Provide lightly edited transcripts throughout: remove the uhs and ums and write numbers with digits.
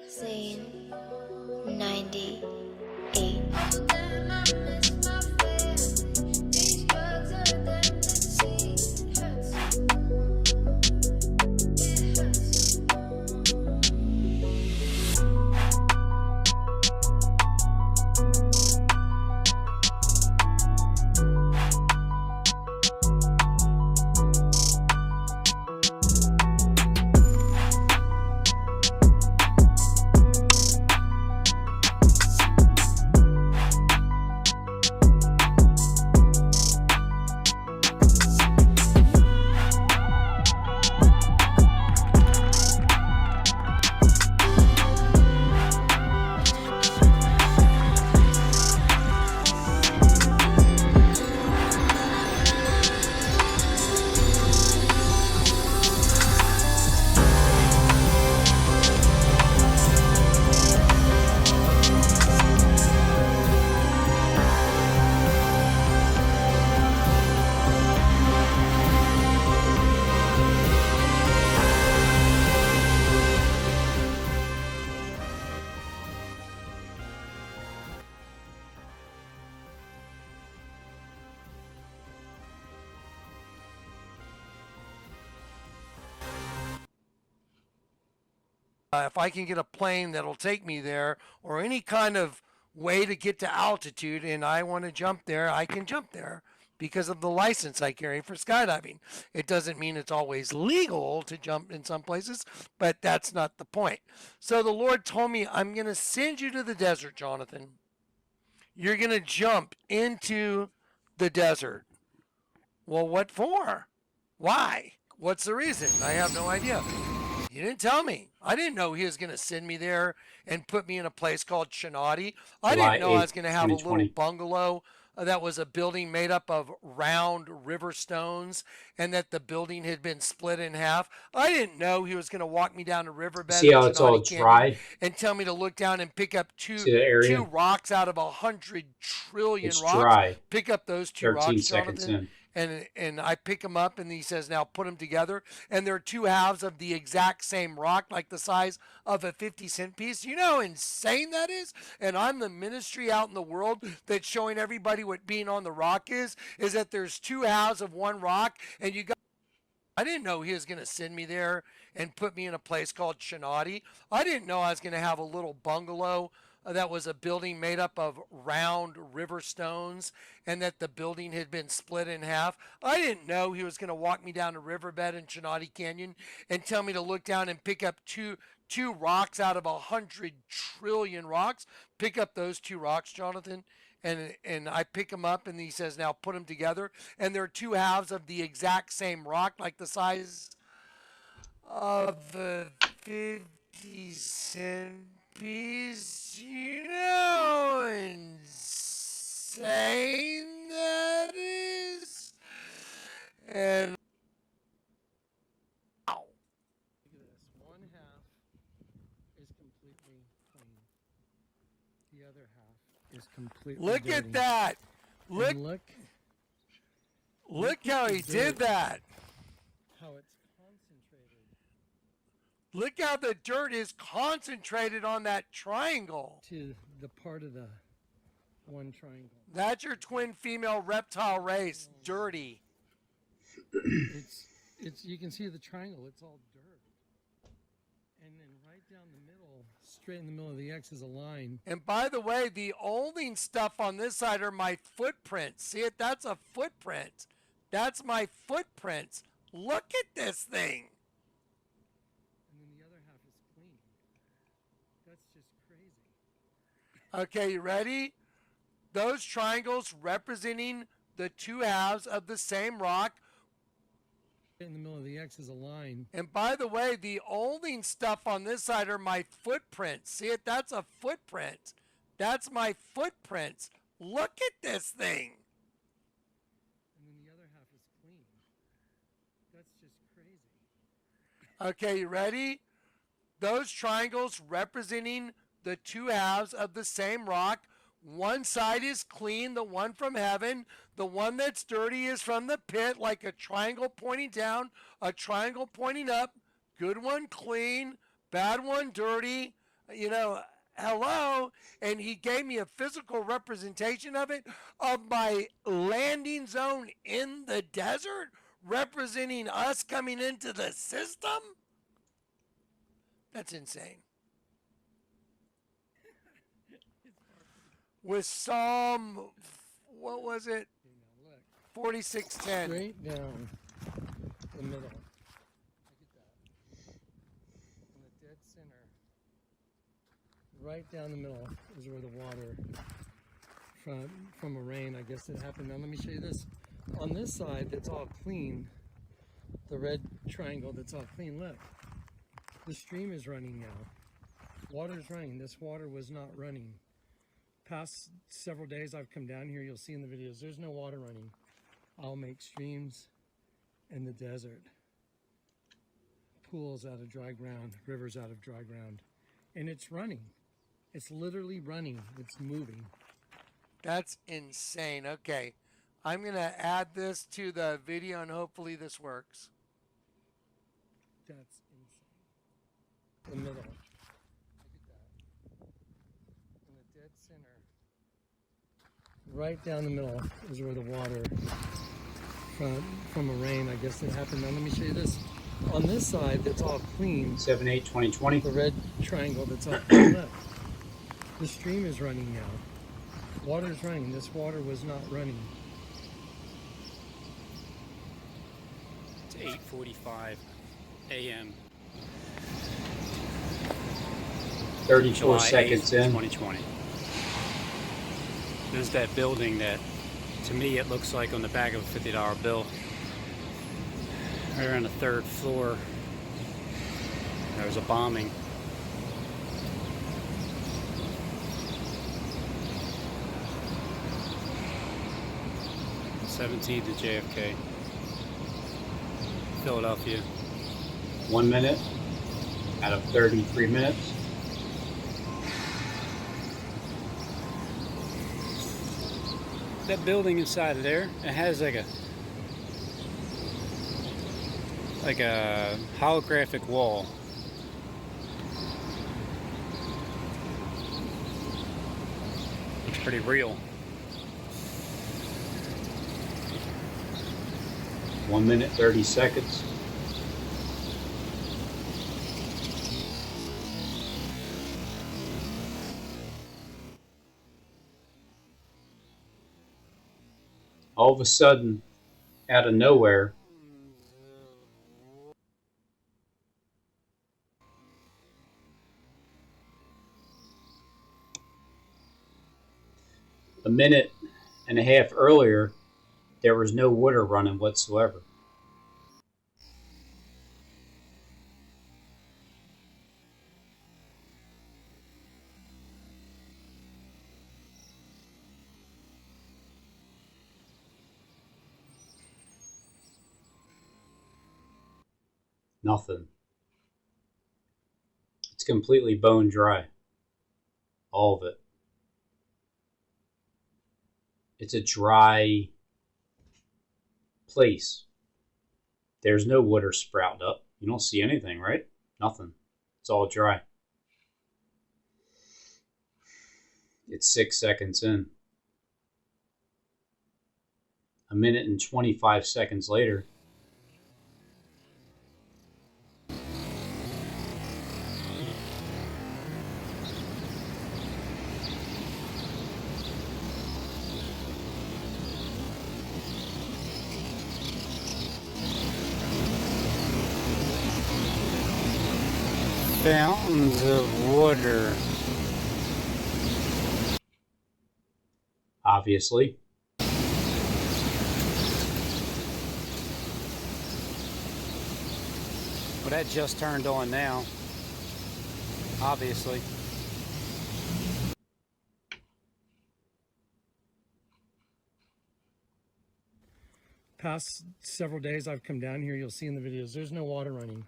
Scene 98. If I can get a plane that'll take me there or any kind of way to get to altitude and I want to jump there, I can jump there because of the license I carry for skydiving. It doesn't mean it's always legal to jump in some places, but that's not the point. So the Lord told me, I'm going to send you to the desert, Jonathan. You're going to jump into the desert. Well, what for? Why? What's the reason? I have no idea. He didn't tell me. I didn't know he was going to send me there and put me in a place called Chinati. I didn't know I was going to have a little bungalow that was a building made up of round river stones and that the building had been split in half. I didn't know he was going to walk me down a riverbed See how it's all dry and tell me to look down and pick up two rocks out of 100 trillion it's rocks. Dry. Pick up those two 13 rocks, seconds Jonathan. in. And I pick them up and he says, now put them together. And they're two halves of the exact same rock, like the size of a 50-cent piece. You know how insane that is? And I'm the ministry out in the world that's showing everybody what being on the rock is that there's two halves of one rock and you got. I didn't know he was going to send me there and put me in a place called Chinati. I didn't know I was going to have a little bungalow that was a building made up of round river stones and that the building had been split in half. I didn't know he was going to walk me down a riverbed in Chinati Canyon and tell me to look down and pick up two rocks out of 100 trillion rocks. Pick up those two rocks, Jonathan. And I pick them up and he says, now put them together. And they're two halves of the exact same rock, like the size of a 50-cent piece. You know how insane that is? And wow. Look at this. One half is completely clean. The other half is completely Look dirty. at that. Look how he did that. How it's concentrated Look how the dirt is concentrated on that triangle. to the part of the one triangle. That's your twin female reptile race. Dirty. It's you can see the triangle, it's all dirt. And then right down the middle, Straight in the middle of the X is a line. And by the way, the only stuff on this side are my footprints. See it? That's a footprint. That's my footprints. Look at this thing. And then the other half is clean. That's just crazy. Okay, you ready? Those triangles representing the two halves of the same rock. In the middle of the X is a line. And by the way, the only stuff on this side are my footprints. See it? That's a footprint. That's my footprints. Look at this thing. And then the other half is clean. That's just crazy. Okay, you ready? Those triangles representing the two halves of the same rock. One side is clean, the one from heaven. The one that's dirty is from the pit, like a triangle pointing down, a triangle pointing up. Good one clean, bad one dirty. You know, hello. And he gave me a physical representation of it, of my landing zone in the desert, representing us coming into the system. That's insane. With Psalm, what was it? 46:10. Straight down the middle. Look at that. In the dead center. Right down the middle is where the water from a rain, I guess it happened. Now let me show you this. On this side that's all clean, the red triangle that's all clean, look. The stream is running now. Water's running. This water was not running. Past several days I've come down here, you'll see in the videos, there's no water running. I'll make streams in the desert, pools out of dry ground, rivers out of dry ground, and it's running. It's literally running. It's moving. That's insane. Okay, I'm going to add this to the video and hopefully this works. That's insane. The middle. Look at that. In the dead center. Right down the middle is where the water from a rain, I guess it happened. Now let me show you this. On this side that's all clean. 7/8/2020. The red triangle that's all clean. Look. The stream is running now. Water is running. This water was not running. It's 8:45 a.m. 34 July seconds 8th, in. 2020. There's that building that, to me, it looks like on the back of a $50 bill. Right around the third floor, there was a bombing. The 17th of JFK, Philadelphia. 1 minute out of 33 minutes. That building inside of there, it has like a holographic wall. It's pretty real. 1 minute 30 seconds. All of a sudden, out of nowhere, a minute and a half earlier, there was no water running whatsoever. Nothing. It's completely bone dry. All of it. It's a dry place. There's no water sprouting up. You don't see anything, right? Nothing. It's all dry. It's 6 seconds in. A minute and 25 seconds later, Fountains of water. Obviously. Well, that just turned on now. Obviously. Past several days I've come down here, you'll see in the videos, there's no water running.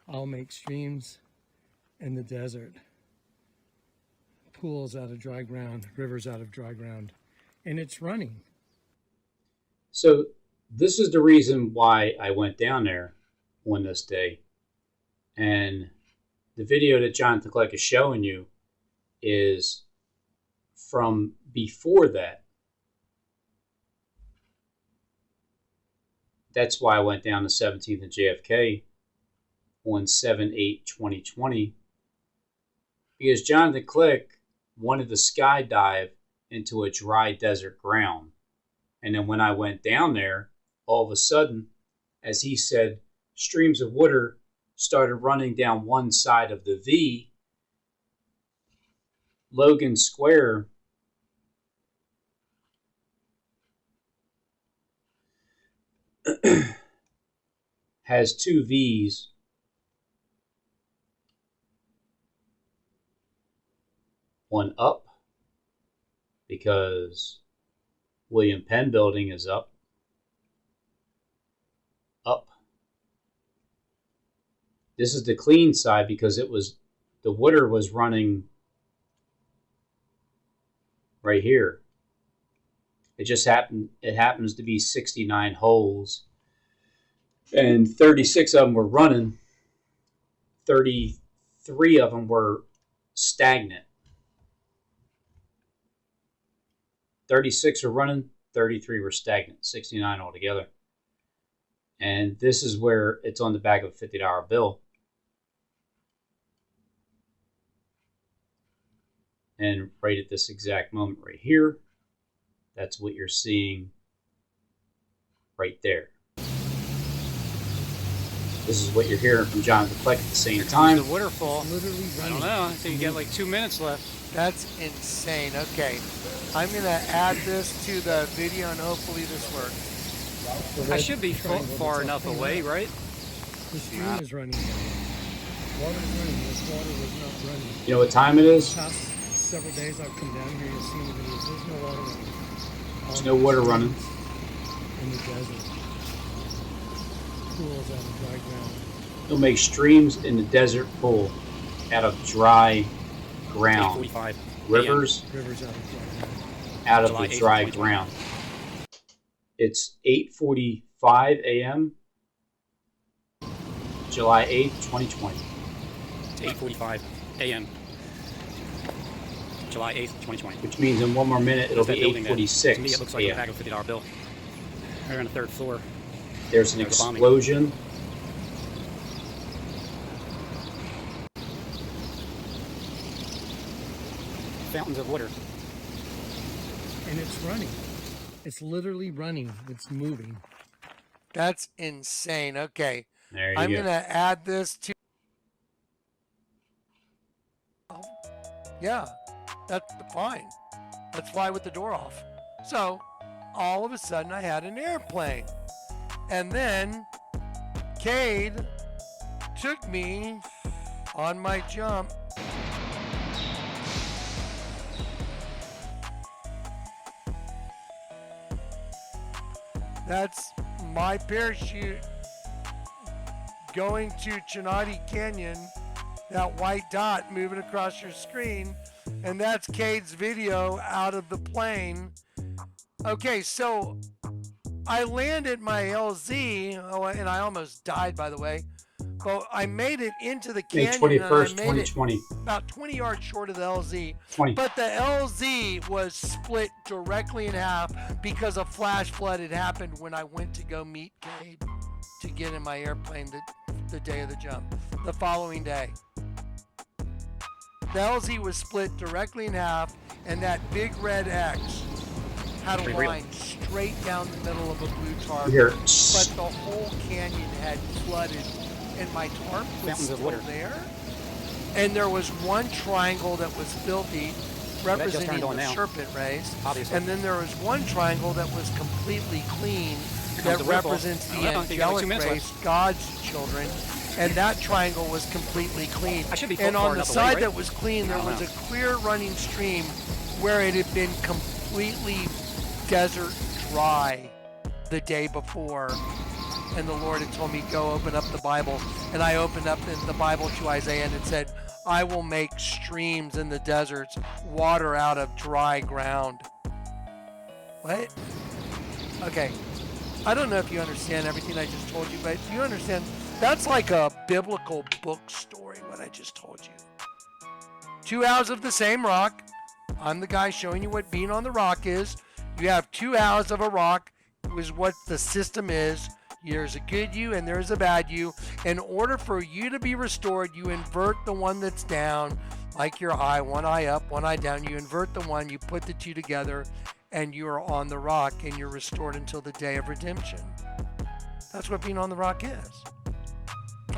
I'll make streams in the desert, pools out of dry ground, rivers out of dry ground, and it's running. So this is the reason why I went down there on this day. And the video that Jonathan Kleck is showing you is from before that. That's why I went down to 17th and JFK on 7/8/2020, because Jonathan Kleck wanted to skydive into a dry desert ground. And then when I went down there, all of a sudden, as he said, streams of water started running down one side of the V. Logan Square has two V's. One up because William Penn Building is up. This is the clean side because the water was running right here. It happens to be 69 holes, and 36 of them were running. 33 of them were stagnant. 36 were running, 33 were stagnant, 69 altogether. And this is where it's on the back of a $50 bill. And right at this exact moment right here, that's what you're seeing right there. This is what you're hearing from Jonathan Kleck at the same time. The waterfall. Literally I running. don't know. I think you got like 2 minutes left. That's insane. Okay, I'm going to add this to the video and hopefully this works. The I red should be triangle far that's enough all away, cleaned up. right? The stream is running. Water's running. This water was not running. You know what time it is? Past several days I've come down here, you'll see in the videos, there's no water running. There's no water running. In the desert. Pools out of dry ground. You'll make streams in the desert pool out of dry ground. 8:45 Rivers Rivers out of dry ground. out of July the 8th, dry 2020. ground. It's 8:45 a.m. July 8th, 2020. It's 8:45 a.m. July 8th, 2020. Which means in one more minute it'll There's be that building there. To me, it 8:46 looks like a a.m. bag of $50 bill. Right on the third floor. There's an There's a bombing. explosion. Fountains of water. And it's running. It's literally running. It's moving. That's insane. Okay, There you I'm go. going to add this to. Yeah, that's fine. Let's fly with the door off. So, all of a sudden, I had an airplane. And then, Cade took me on my jump. That's my parachute going to Chinati Canyon, that white dot moving across your screen, and that's Cade's video out of the plane. Okay, so I landed my LZ, and I almost died, by the way, but I made it into the May canyon, and I 21st, made it 2020. about 20 yards short of the LZ. 20. But the LZ was split directly in half because a flash flood had happened when I went to go meet Cade to get in my airplane the day of the jump, the following day. The LZ was split directly in half, and that big red X had a Pretty real. line straight down the middle of a blue tarp. Here. But the whole canyon had flooded, and my tarp was Fountains of still water. there. And there was one triangle that was filthy, Well, that just representing turned on the now. serpent race. Obviously. And then there was one triangle that was completely clean, Here comes that the Red Bull. represents the Red Bull, you got like 2 angelic minutes race, left. God's children. And that triangle was completely clean. I should be And far on the enough away, side right? that was clean, there I don't was know. a clear running stream where it had been completely desert dry the day before. And the Lord had told me, go open up the Bible. And I opened up the Bible to Isaiah, and it said, I will make streams in the deserts, water out of dry ground. What? Okay. I don't know if you understand everything I just told you, but do you understand? That's like a biblical book story, what I just told you. 2 halves of the same rock. I'm the guy showing you what being on the rock is. You have 2 halves of a rock, is what the system is. There's a good you and there's a bad you. In order for you to be restored, you invert the one that's down, like your eye, one eye up, one eye down. You invert the one, you put the two together, and you are on the rock, and you're restored until the day of redemption. That's what being on the rock is.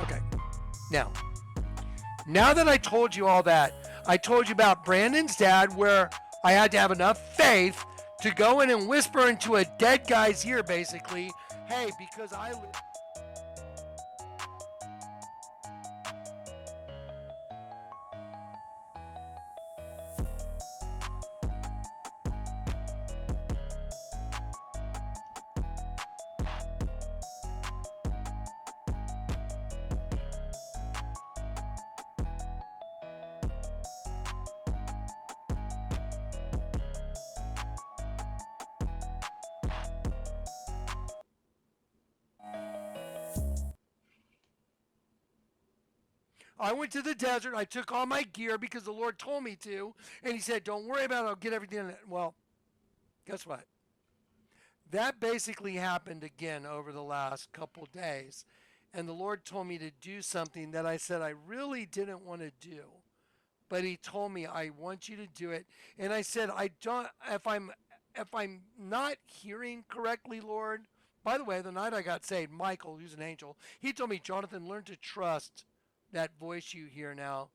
Okay. Now that I told you all that, I told you about Brandon's dad, where I had to have enough faith to go in and whisper into a dead guy's ear, basically, hey, because I live. I went to the desert. I took all my gear because the Lord told me to. And he said, don't worry about it. I'll get everything in it. Well, guess what? That basically happened again over the last couple days. And the Lord told me to do something that I said I really didn't want to do. But he told me, I want you to do it. And I said, I don't, if I'm not hearing correctly, Lord. By the way, the night I got saved, Michael, who's an angel, he told me, Jonathan, learn to trust that voice you hear now.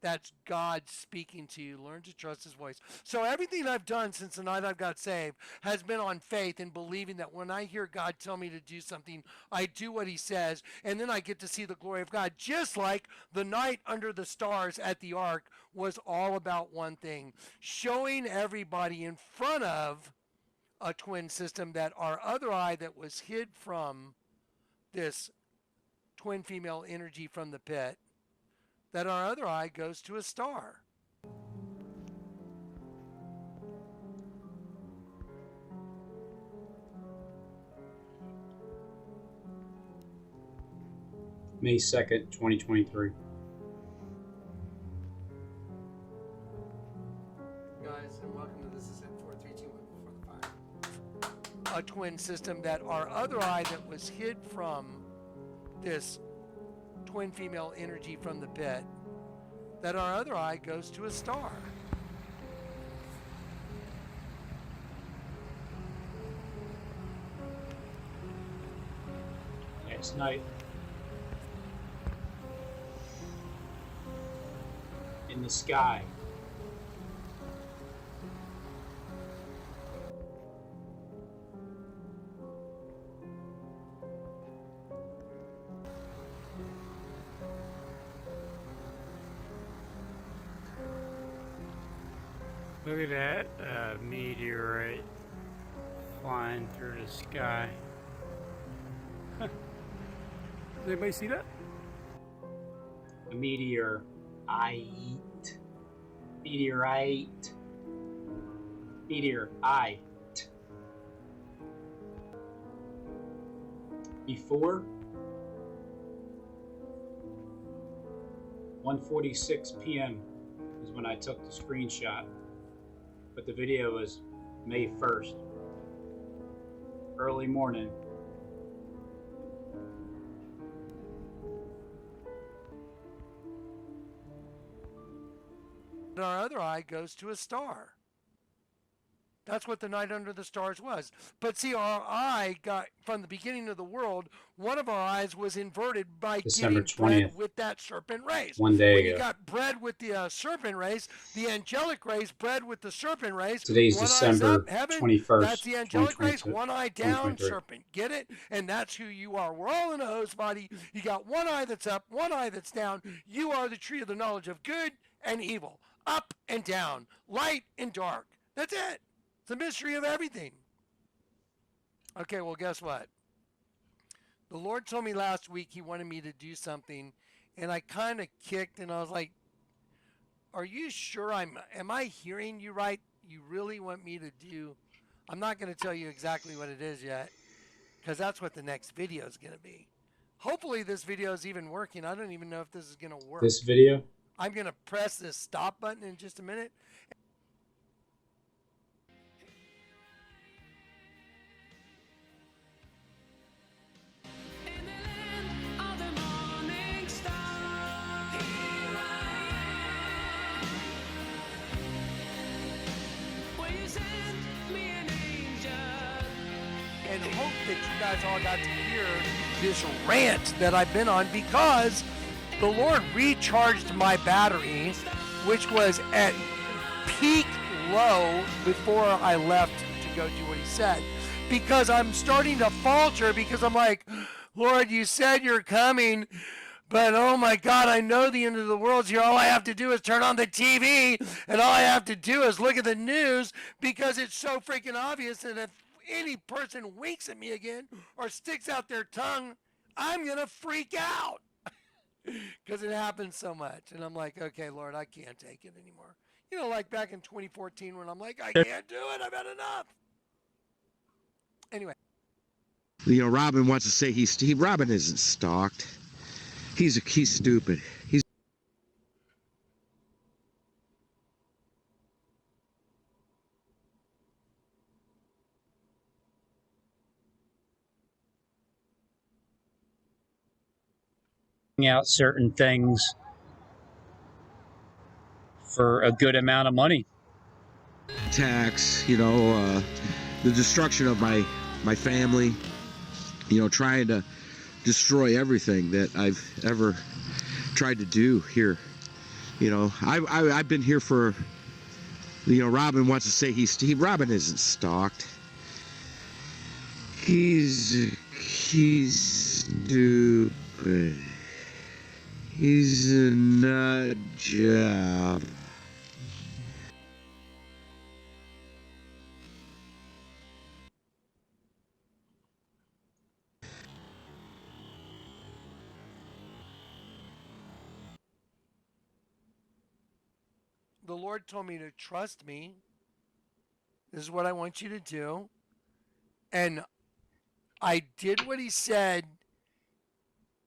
That's God speaking to you. Learn to trust his voice. So everything I've done since the night I got saved has been on faith and believing that when I hear God tell me to do something, I do what he says, and then I get to see the glory of God. Just like the night under the stars at the ark was all about one thing, showing everybody in front of a twin system that our other eye that was hid from this twin female energy from the pit, that our other eye goes to a star. May 2nd, 2023. Guys, and welcome to This Is It 4, 3, 2, 1, 4, 5. A twin system that our other eye that was hid from this twin female energy from the pit, that our other eye goes to a star. Last night, in the sky, Look at that meteorite flying through the sky. Huh. Does anybody see that? a meteorite, meteorite, meteorite. Before 1:46 p.m. is when I took the screenshot, but the video was May 1st, early morning. Our other eye goes to a star. That's what the night under the stars was. But see, our eye got, from the beginning of the world, one of our eyes was inverted by December getting bred 20th, with that serpent race. one day When you ago. got bred with the serpent race, the angelic race bred with the serpent race. Today's One eye's up, December heaven, 21st, that's the angelic race. 2022, One eye down, 2023. serpent. Get it? And that's who you are. We're all in a host body. You got one eye that's up, one eye that's down. You are the tree of the knowledge of good and evil, up and down, light and dark. That's it. It's the mystery of everything. Okay, well, guess what? The Lord told me last week he wanted me to do something, and I kind of kicked, and I was like, are you sure am I hearing you right? You really want me to do? I'm not going to tell you exactly what it is yet, because that's what the next video is going to be. Hopefully this video is even working. I don't even know if this is going to work. This video? I'm going to press this stop button in just a minute. And hope that you guys all got to hear this rant that I've been on, because the Lord recharged my battery, which was at peak low before I left to go do what he said, because I'm starting to falter, because I'm like, Lord, you said you're coming, but oh my God, I know the end of the world's here. All I have to do is turn on the TV, and all I have to do is look at the news, because it's so freaking obvious that if any person winks at me again or sticks out their tongue, I'm going to freak out, because it happens so much. And I'm like, okay, Lord, I can't take it anymore. You know, like back in 2014 when I'm like, I can't do it. I've had enough. Anyway. You know, Robin wants to say Robin isn't stalked. He's stupid. He's Out certain things for a good amount of money. attacks, you know, the destruction of my family, you know, trying to destroy everything that I've ever tried to do here. You know, I've been here for, you know, Robin wants to say Robin isn't stalked. He's stupid. He's a nut job. The Lord told me to trust me. This is what I want you to do. And I did what he said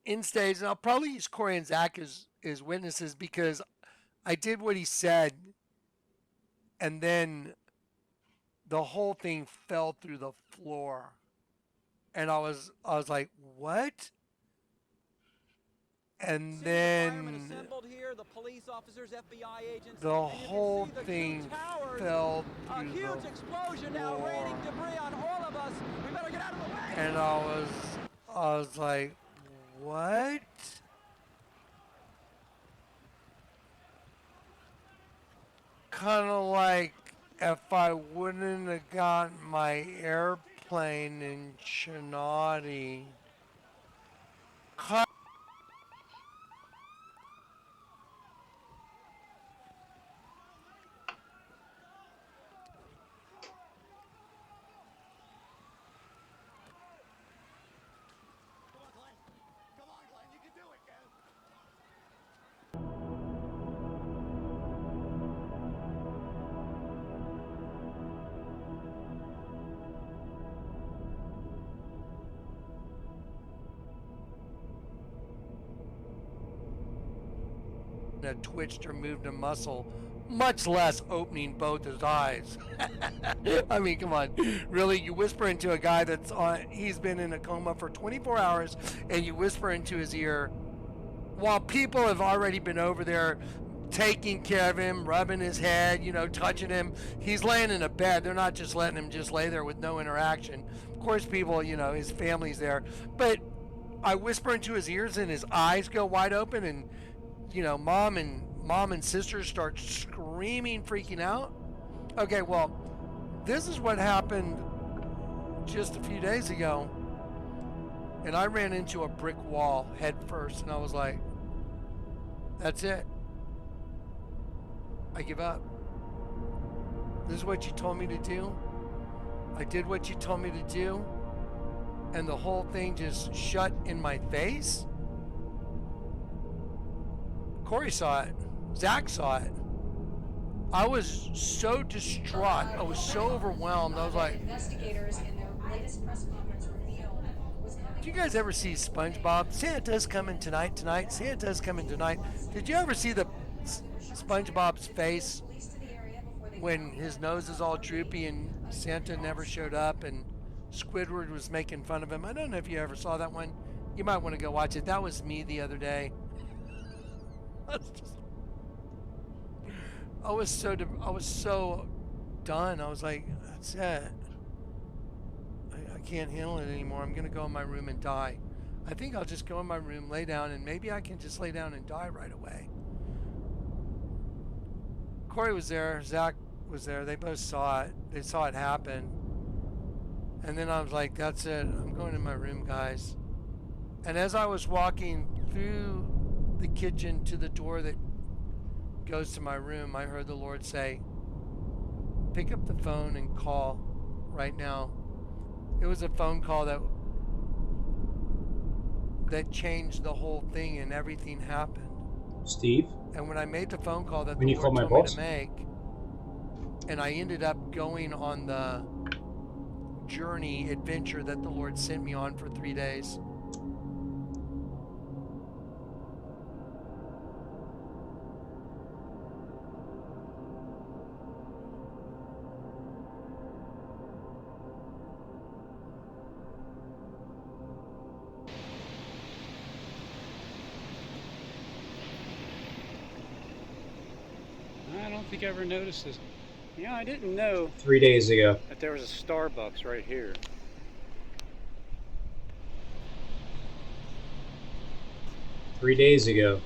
in stage, and I'll probably use Corey and Zach as witnesses, because I did what he said, and then the whole thing fell through the floor, and I was like, what? And then the whole thing fell through the floor, and I was like, what? Kind of like if I wouldn't have gotten my airplane in Chinati. Twitched or moved a muscle, much less opening both his eyes. I mean, come on. Really, you whisper into a guy he's been in a coma for 24 hours, and you whisper into his ear while people have already been over there taking care of him, rubbing his head, touching him. He's laying in a bed. They're not just letting him just lay there with no interaction. Of course, people, his family's there. But I whisper into his ears and his eyes go wide open, and, mom and sister start screaming, freaking out. Okay, well, this is what happened just a few days ago. And I ran into a brick wall head first, and I was like, that's it. I give up. This is what you told me to do. I did what you told me to do. And the whole thing just shut in my face. Corey saw it. Zach saw it. I was so distraught. I was so overwhelmed. I was like, investigators in their latest press conference revealed was coming. do you guys ever see SpongeBob? Santa's coming tonight. Santa's coming tonight. Did you ever see the SpongeBob's face when his nose is all droopy and Santa never showed up and Squidward was making fun of him? I don't know if you ever saw that one. You might want to go watch it. That was me the other day. I was so done. I was like, that's it. I can't handle it anymore. I'm going to go in my room and die. I think I'll just go in my room, lay down, and maybe I can just lay down and die right away. Corey was there. Zach was there. They both saw it. They saw it happen. And then I was like, that's it. I'm going in my room, guys. And as I was walking through the kitchen to the door that goes to my room, I heard the Lord say, pick up the phone and call right now. It was a phone call that changed the whole thing, and everything happened. Steve? And when I made the phone call that When the you called Lord my told me boss? to make, and I ended up going on the journey, adventure that the Lord sent me on for 3 days. I don't think I ever noticed this. Yeah, I didn't know 3 days ago. that there was a Starbucks right here. Three days ago.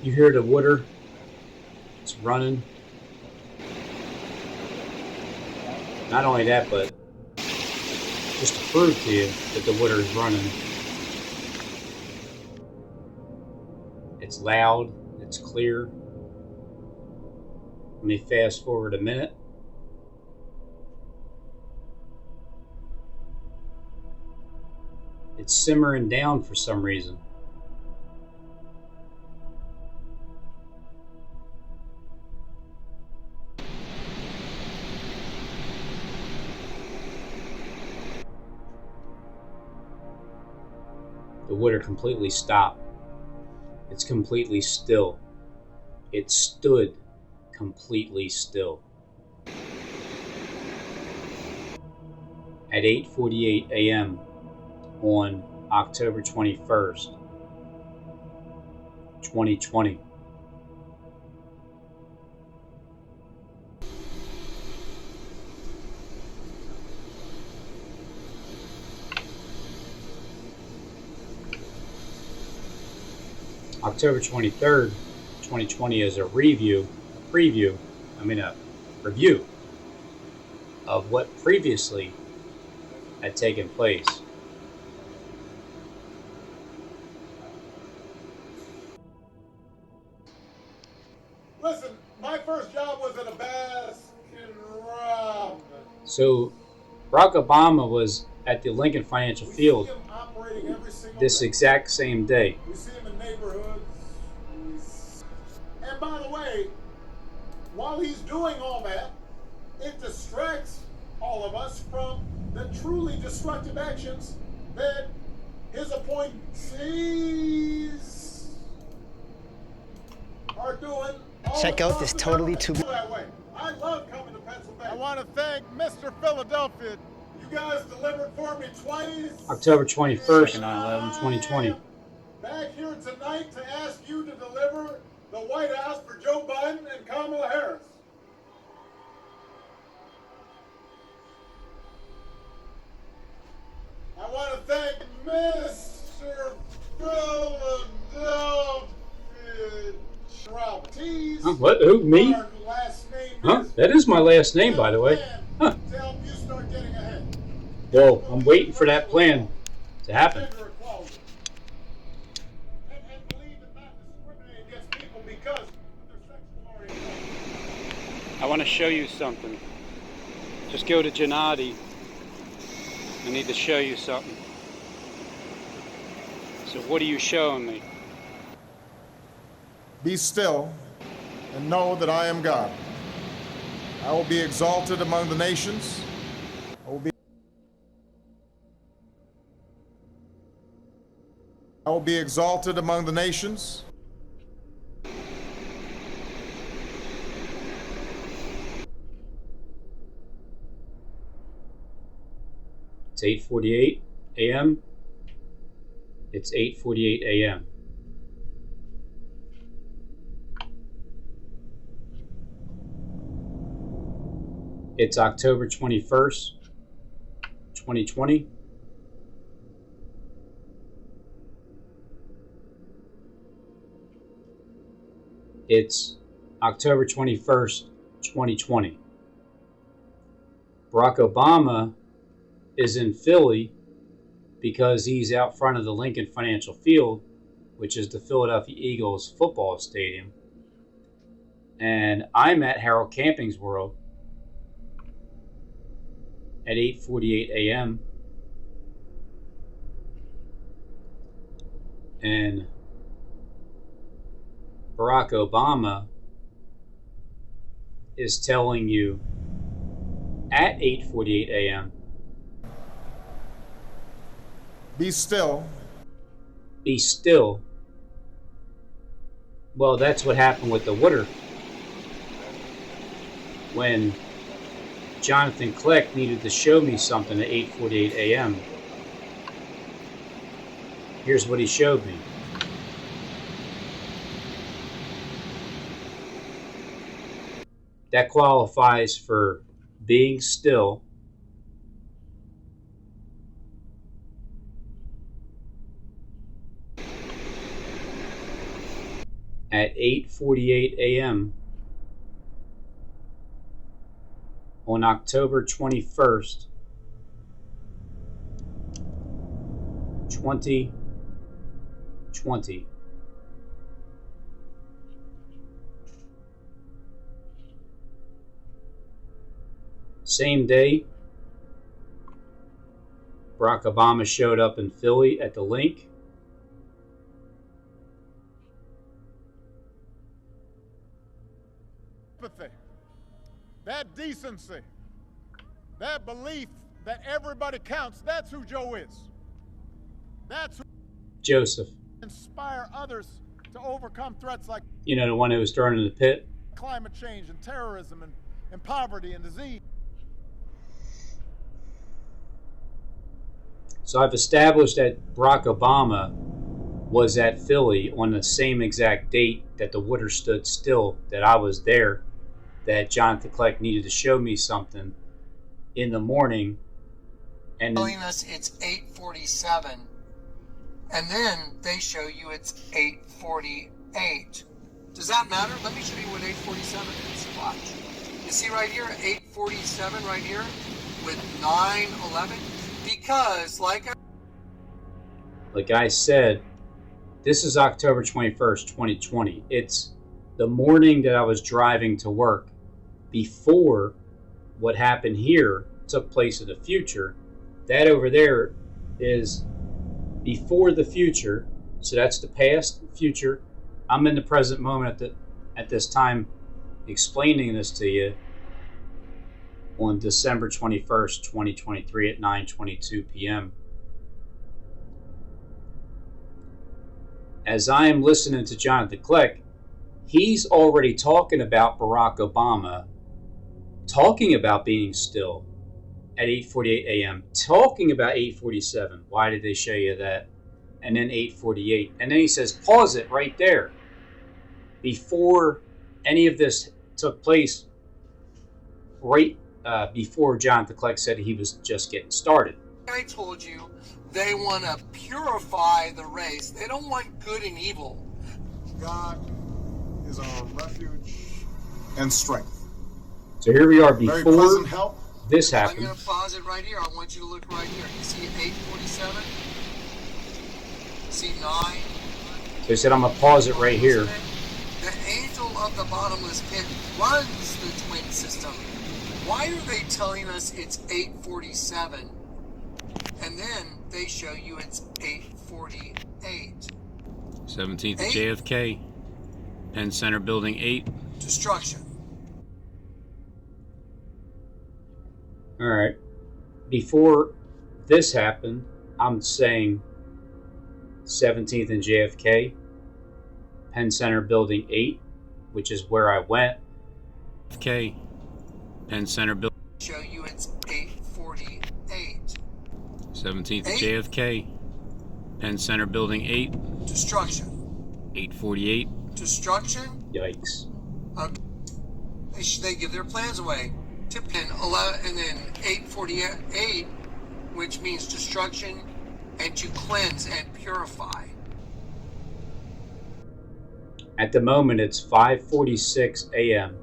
You hear the water? It's running. Not only that, but just to prove to you that the water is running. It's loud, it's clear. Let me fast forward a minute. It's simmering down for some reason. The water completely stopped. It's completely still. It stood completely still. At 8:48 a.m. on October 21st, 2020. October 23rd, 2020 is a review of what previously had taken place. Listen, my first job was at a Baskin-Robbins. So, Barack Obama was at the Lincoln Financial Field We see him operating every single this day. exact same day. We see him in neighborhoods. And by the way, while he's doing all that, it distracts all of us from the truly destructive actions that his appointees are doing. Check out this totally too. That way. I love coming to Pennsylvania. Mr. Philadelphia. You guys delivered for me twice. October 21st, 9/11/2020. Back here tonight to ask you to deliver the White House for Joe Biden and Kamala Harris. I want to thank Mr. Philadelphia. Huh, what? Who? Me? Huh? That is my last name, by the way. Huh. Well, I'm waiting for that plan to happen. I want to show you something. Just go to Gennady. I need to show you something. So what are you showing me? Be still and know that I am God. I will be exalted among the nations. I will be exalted among the nations. It's 8:48 a.m. It's 8:48 a.m. It's October 21st, 2020. It's October 21st, 2020. Barack Obama is in Philly because he's out front of the Lincoln Financial Field, which is the Philadelphia Eagles football stadium. And I'm at Harold Camping's World at 8:48 a.m. And Barack Obama is telling you at 8:48 a.m. Be still. Be still. Well, that's what happened with the water. When Jonathan Kleck needed to show me something at 8:48 a.m. Here's what he showed me. That qualifies for being still. At 8:48 a.m. on October 21st, 2020. Same day, Barack Obama showed up in Philly at the link. That decency, that belief that everybody counts, that's who Joe is. That's who Joseph. Inspire others to overcome threats like, you know, the one who was thrown in the pit. Climate change and terrorism and poverty and disease. So I've established that Barack Obama was at Philly on the same exact date that the water stood still, that I was there, that Jonathan Kleck needed to show me something in the morning. And Telling us it's 8:47, and then they show you it's 8:48. Does that matter? Let me show you what 8:47 is. Watch. You see right here, 8:47 right here with 9:11? Because like I said, this is October 21st, 2020. It's the morning that I was driving to work before what happened here took place in the future. That over there is before the future. So that's the past, future. I'm in the present moment at this time explaining this to you on December 21st, 2023 at 9:22 p.m. As I am listening to Jonathan Kleck, he's already talking about Barack Obama, talking about being still. at 8:48 a.m. talking about 8:47. Why did they show you that? And then 8:48. And then he says, pause it right there. Before any of this took place, right before Jonathan Clegg said he was just getting started. I told you they want to purify the race. They don't want good and evil. God is our refuge and strength. So here we are Very before present help. this I'm happened. going to pause it right here. I want you to look right here. You see 8:47? See 9? So he said, I'm going to pause it right here. The angel of the bottomless pit runs the twin system. Why are they telling us it's 8:47? And then they show you it's 8:48. 17th at JFK, Penn Center Building 8. Destruction. All right. Before this happened, I'm saying 17th and JFK, Penn Center Building 8, which is where I went. JFK, Penn Center Building. Show you it's 8:48. 17th at JFK, Penn Center Building 8. Destruction. 8:48. Destruction. Yikes. They give their plans away. Tip 10, 11, and then 8:48, which means destruction and to cleanse and purify. At the moment, it's 5:46 a.m.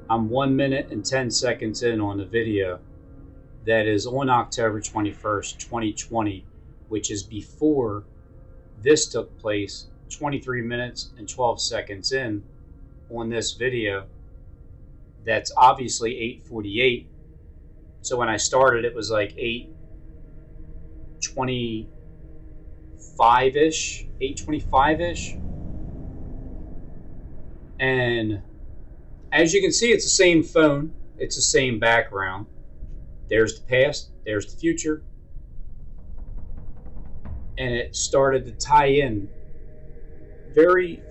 I'm 1 minute and 10 seconds in on the video that is on October 21st, 2020, which is before this took place, 23 minutes and 12 seconds in on this video. That's obviously 8:48. So when I started, it was like 8:25-ish, 8:25-ish. And as you can see, it's the same phone. It's the same background. There's the past, there's the future. And it started to tie in very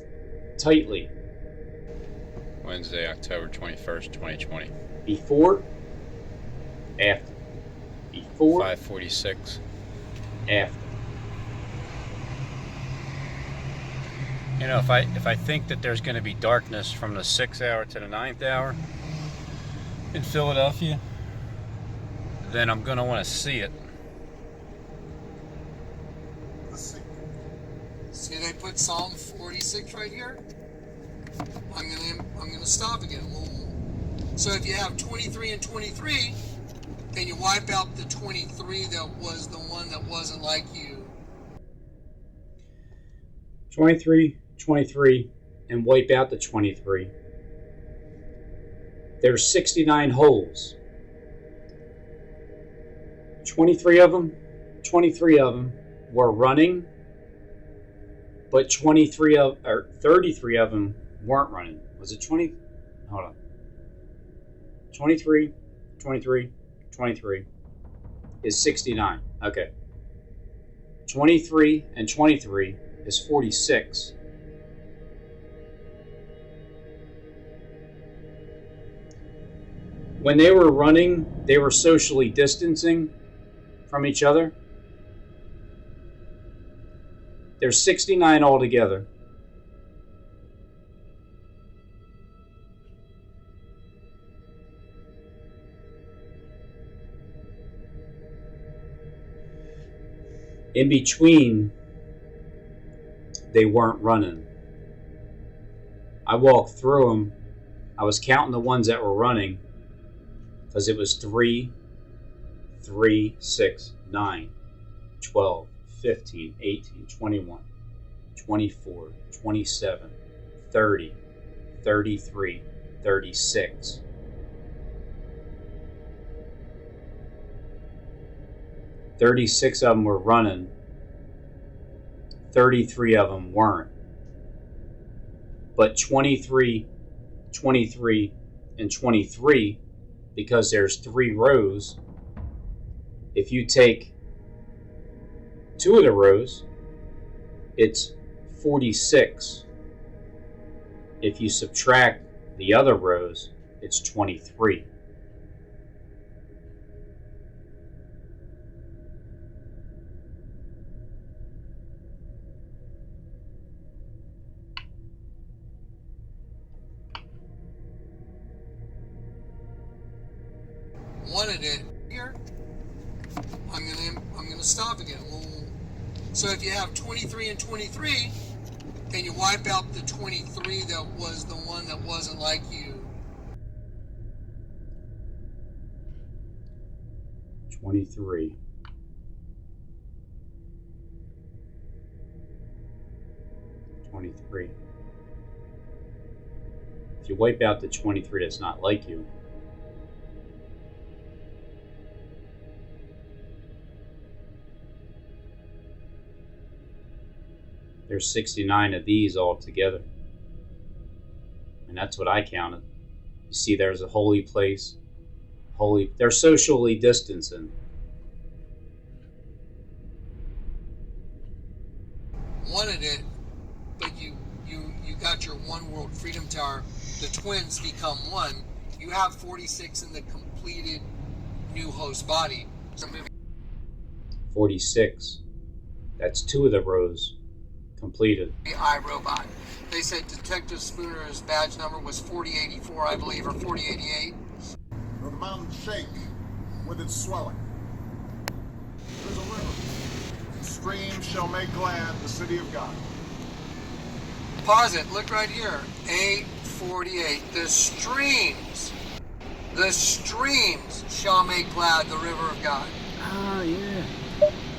tightly. Wednesday, October 21st, 2020. Before, after. Before, 5:46. after. You know, if I think that there's going to be darkness from the 6th hour to the 9th hour in Philadelphia, then I'm going to want to see it. Let's see. See, they put Psalm 46 right here. I'm gonna stop again. So if you have 23 and 23, and you wipe out the 23 that was the one that wasn't like you. 23, 23, and wipe out the 23. There's 69 holes. 23 of them were running, but 33 of them weren't running. Was it 20? Hold on. 23, 23, 23 is 69. Okay. 23 and 23 is 46. When they were running, they were socially distancing from each other. There's 69 altogether. In between, they weren't running. I walked through them. I was counting the ones that were running because it was 3, 6, 9, 12, 15, 18, 21, 24, 27, 30, 33, 36. "36 of them were running, 33 of them weren't. But 23, 23, and 23, because there's 3 rows, if you take 2 of the rows, it's 46. If you subtract the other rows, it's 23. wanted it here. I'm gonna stop again. So if you have 23 and 23, and you wipe out the 23 that was the one that wasn't like you. 23. If you wipe out the 23 that's not like you, there's 69 of these all together. And that's what I counted. You see there's a holy place. They're socially distancing. Wanted it, but you got your one world freedom tower. The twins become one. You have 46 in the completed new host body. 46. That's 2 of the rows completed. The iRobot. They said Detective Spooner's badge number was 4084, I believe, or 4088. Will the mountain shake with its swelling? There's a river. Streams shall make glad the city of God. Pause it. Look right here. 848. The streams shall make glad the river of God. Oh, yeah.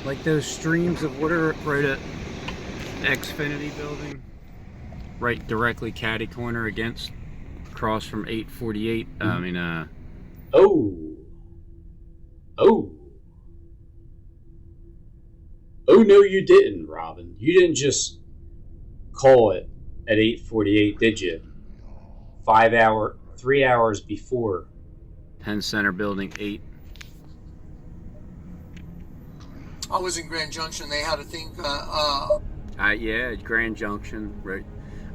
Like those streams of water right at Xfinity building. Right directly catty corner against, across from 848. Oh, no, you didn't, Robin. You didn't just call it at 8:48, did you? 3 hours before. Penn Center Building 8. I was in Grand Junction. They had a thing. Yeah, Grand Junction. Right.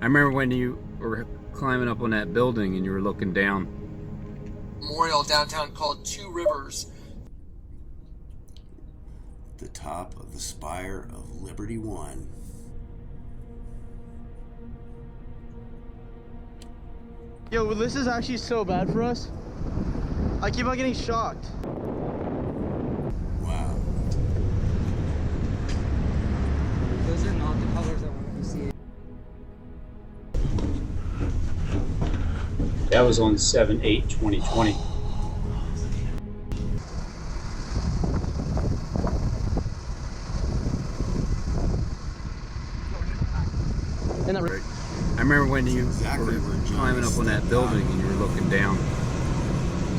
I remember when you were climbing up on that building and you were looking down. Memorial downtown called Two Rivers. The top of the spire of Liberty One. Yo, well, this is actually so bad for us. I keep on getting shocked. Wow. Those are not the colors I wanted to see. That was on 7/8/2020. And that I remember when you were climbing up on that building and you were looking down.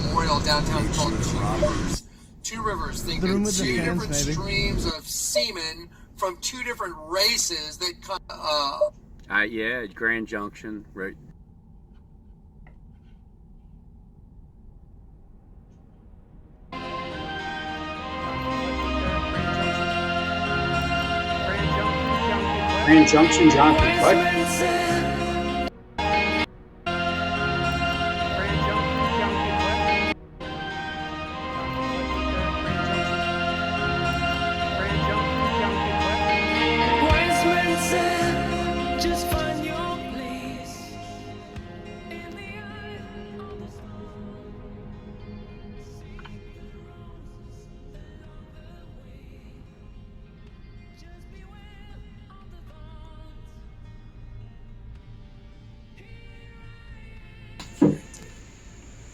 Memorial downtown called Two Rivers. Two Rivers. Think The room of with the two fans, different maybe. streams of semen from two different races that Yeah, Grand Junction, right. Grand Junction, Jonathan, what?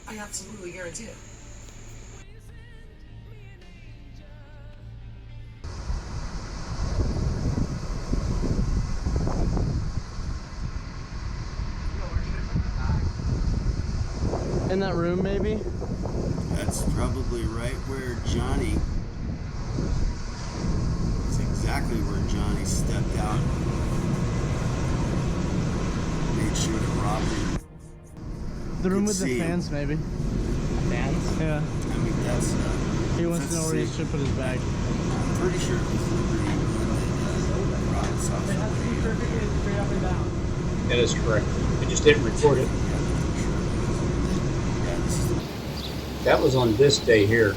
I absolutely guarantee it. in that room, maybe. That's probably right where Johnny. It's exactly where Johnny stepped out. Made sure to rob him. The room Could with the see him. fans, maybe. Fans? Yeah. I mean, that's. He wants to know where he should put his bag. I'm pretty sure it was Liberty that robbed something. That is correct. I just didn't record it. That was on this day here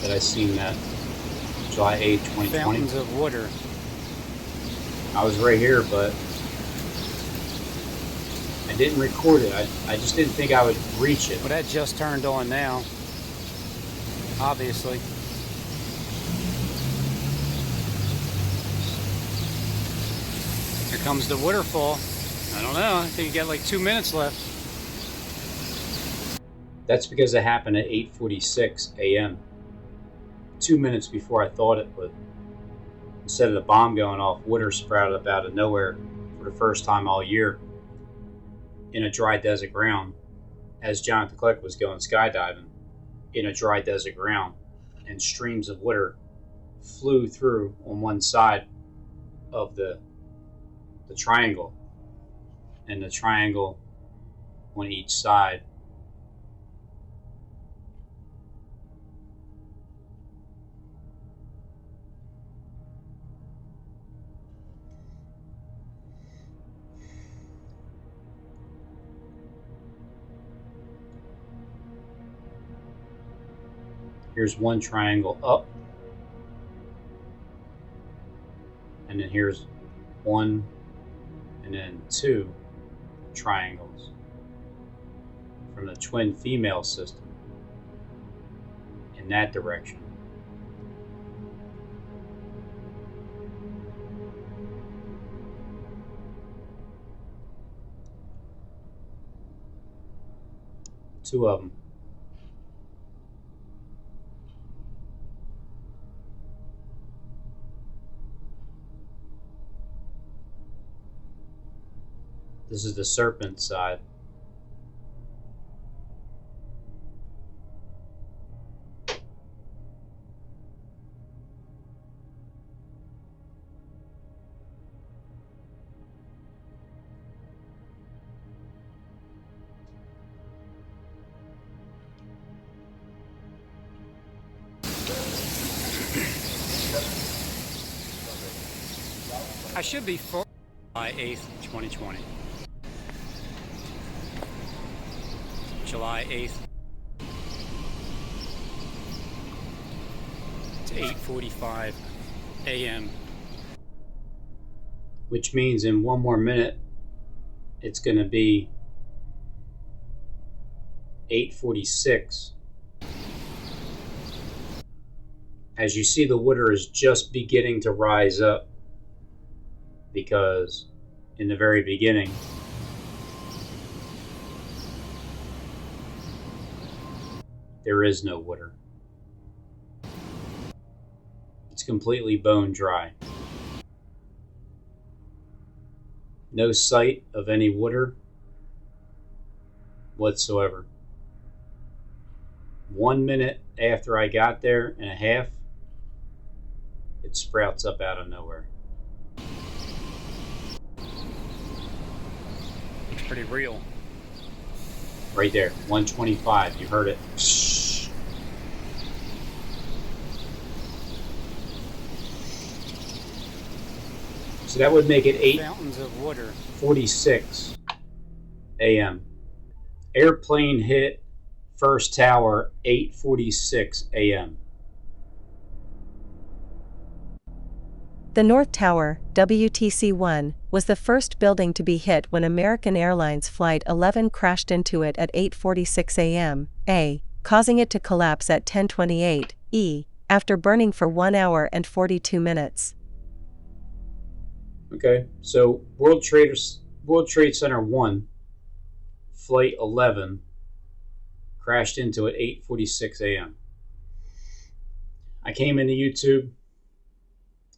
that I seen that. July 8, 2020. Fountains of water. I was right here, but I didn't record it. I just didn't think I would reach it. Well, that just turned on now. obviously. Here comes the waterfall. I don't know, I think you got like 2 minutes left. That's because it happened at 8:46 a.m. 2 minutes before I thought it would. Instead of the bomb going off, water sprouted up out of nowhere for the first time all year in a dry desert ground as Jonathan Click was going skydiving in a dry desert ground, and streams of water flew through on one side of the triangle, and the triangle on each side here's one triangle up, and then here's one, and then two triangles from the twin female system in that direction. Two of them. This is the serpent side. I should be for July 8th, 2020. July 8th. It's 8:45 a.m. Which means in one more minute, it's going to be 8:46. As you see, the water is just beginning to rise up, because in the very beginning, there is no water. It's completely bone dry. No sight of any water whatsoever. 1 minute after I got there and a half, it sprouts up out of nowhere. It's pretty real. Right there, 125, you heard it. So that would make it Fountains of water. 8:46 a.m. Airplane hit first tower 8:46 a.m. The North Tower, WTC-1, was the first building to be hit when American Airlines Flight 11 crashed into it at 8:46 a.m., causing it to collapse at 10:28 after burning for 1 hour and 42 minutes. Okay, so World Trade Center 1, Flight 11, crashed into it 8:46 a.m. I came into YouTube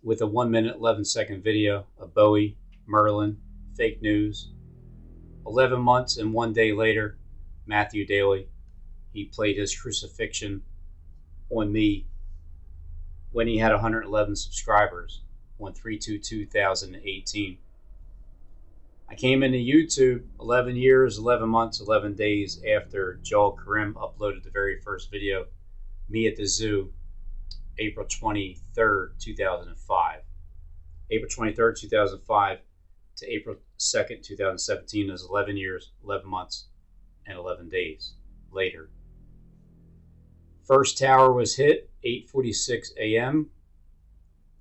with a 1 minute 11-second video of Bowie, Merlin, fake news. 11 months and 1 day later, Matthew Daly, he played his crucifixion on me when he had 111 subscribers on 3/2/2018. I came into YouTube 11 years, 11 months, 11 days after Joel Karim uploaded the very first video, me at the zoo, April 23rd, 2005. April 23rd, 2005 to April 2nd, 2017 is 11 years, 11 months, and 11 days later. First tower was hit, 8:46 a.m.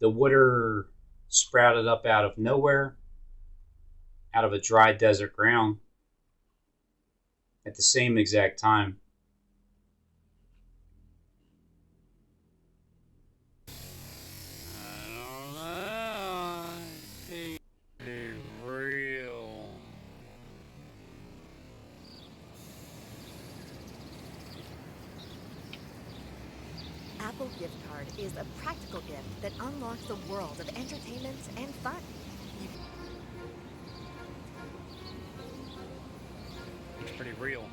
The water sprouted up out of nowhere, out of a dry desert ground, at the same exact time. gift card is a practical gift that unlocks the world of entertainment and fun. It's pretty real.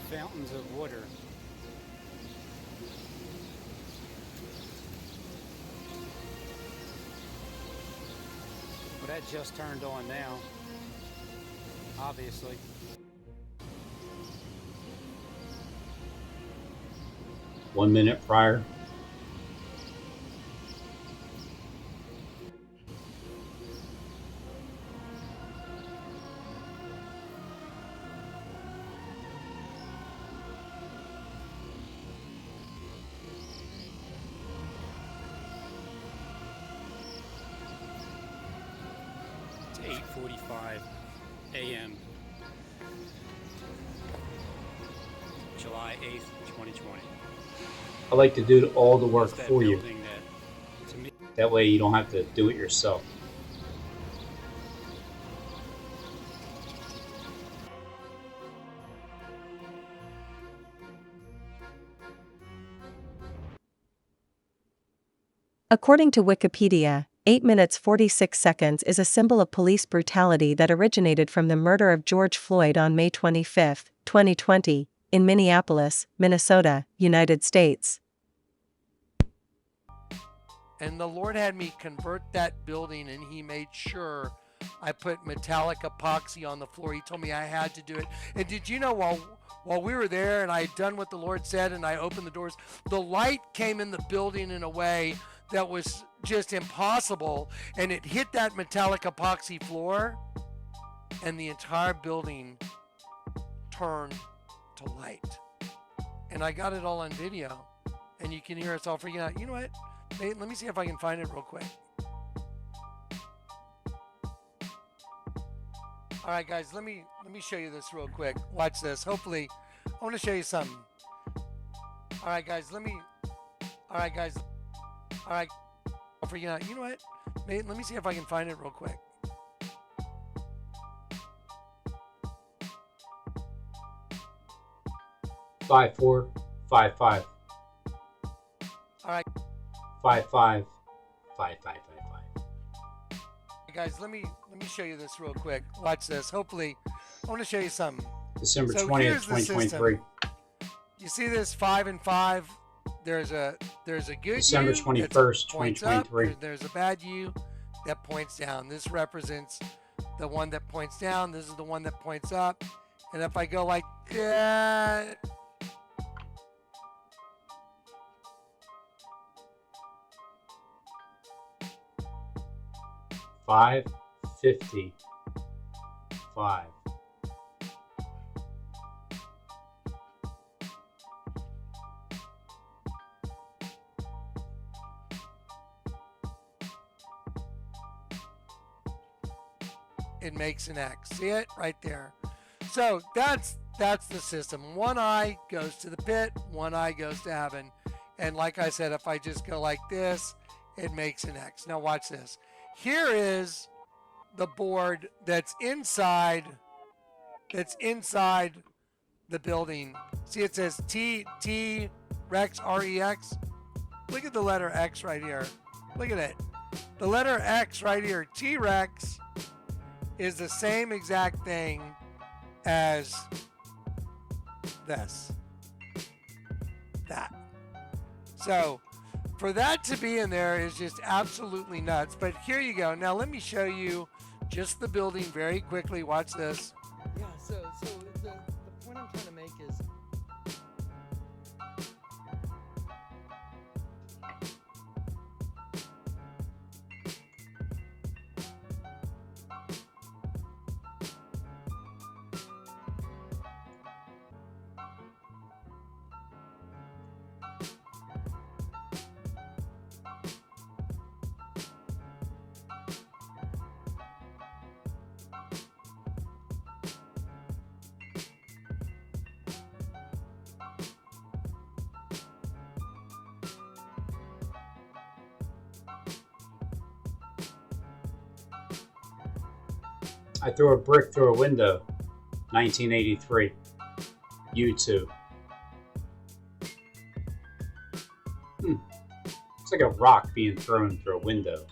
Fountains of water. Well, that just turned on now, obviously. One minute prior. It's 8:45 a.m. July 8th, 2020. I like to do all the work It's that for you. building that, to me, That way you don't have to do it yourself. According to Wikipedia, 8 minutes 46 seconds is a symbol of police brutality that originated from the murder of George Floyd on May 25, 2020, in Minneapolis, Minnesota, United States. And the Lord had me convert that building, and He made sure I put metallic epoxy on the floor. He told me I had to do it. And did you know while we were there and I had done what the Lord said and I opened the doors, the light came in the building in a way that was just impossible, and it hit that metallic epoxy floor, and the entire building turned to light. And I got it all on video, and you can hear us all freaking out. You know what? Hey, let me see if I can find it real quick. All right, guys, let me show you this real quick. Watch this. Hopefully, I want to show you something. All right, guys, I'm freaking out. You know what? Hey, let me see if I can find it real quick. Five, 4, 5, 5. All right. 5, 5, 5, 5, 5, 5. Guys, let me show you this real quick. Watch this. Hopefully, I want to show you something. December So 20th, here's the 2023. system. You see this 5 and 5? There's a good December U 21st, that points up. 2023. There's a bad U that points down. This represents the one that points down. This is the one that points up. And if I go like that, $5.55. it makes an X. See it right there. So that's the system. One eye goes to the pit, one eye goes to heaven. And like I said, if I just go like this, it makes an X. Now watch this. Here is the board that's inside the building. See, it says T Rex REX. Look at the letter X right here. Look at it. The letter X right here, T-Rex, is the same exact thing as this. That. So for that to be in there is just absolutely nuts. But here you go. Now let me show you just the building very quickly. Watch this. Yeah, so the point I'm trying to make is I threw a brick through a window. 1983. YouTube. It's like a rock being thrown through a window.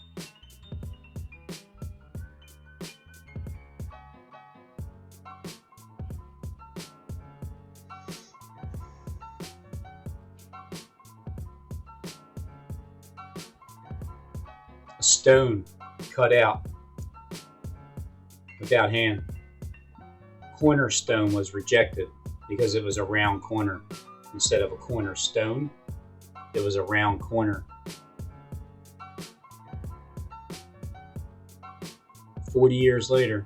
A stone cut out without hand. Cornerstone was rejected because it was a round corner. Instead of a cornerstone, it was a round corner. 40 years later,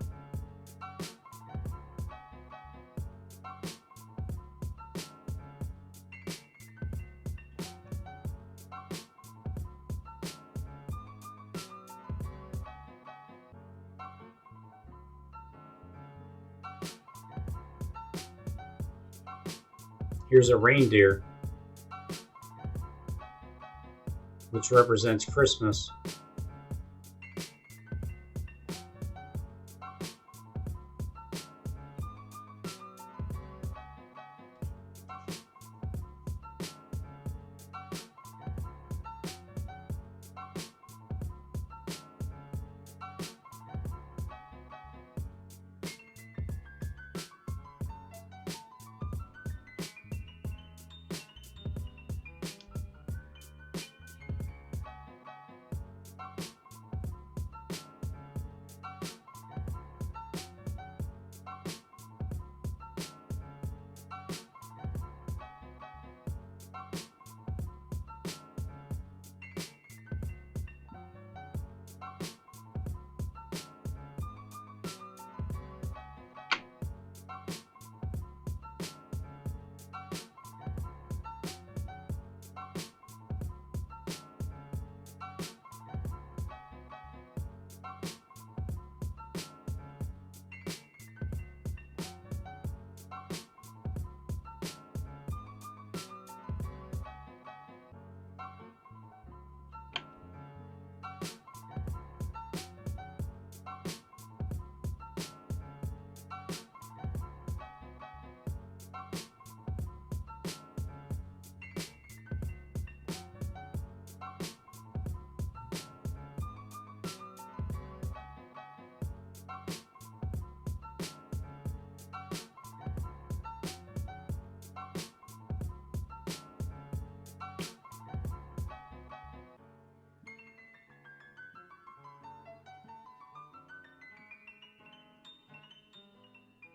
here's a reindeer, which represents Christmas.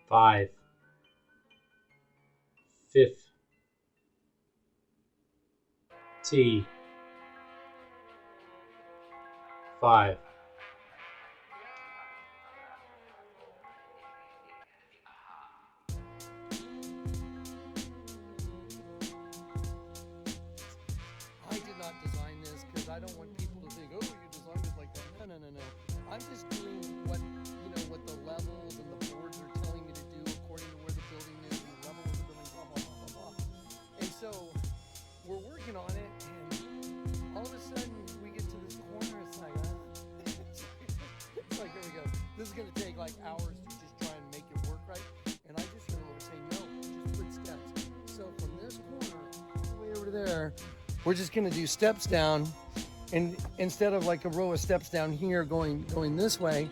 Five, fifth, T, 5. I did not design this because I don't want people to think, oh, you designed it like that. No, no, no, no. I'm just doing what, what the levels and the boards are telling me to do according to where the building is and the level of the building, blah, blah, blah, blah, blah. And so we're working on it, and all of a sudden we get to this corner. It's like, it's like, here we go. This is going to take like hours to just try and make it work right. And I just really want to say, no, just put steps. So from this corner all the way over to there, we're just going to do steps down, and instead of like a row of steps down here going this way,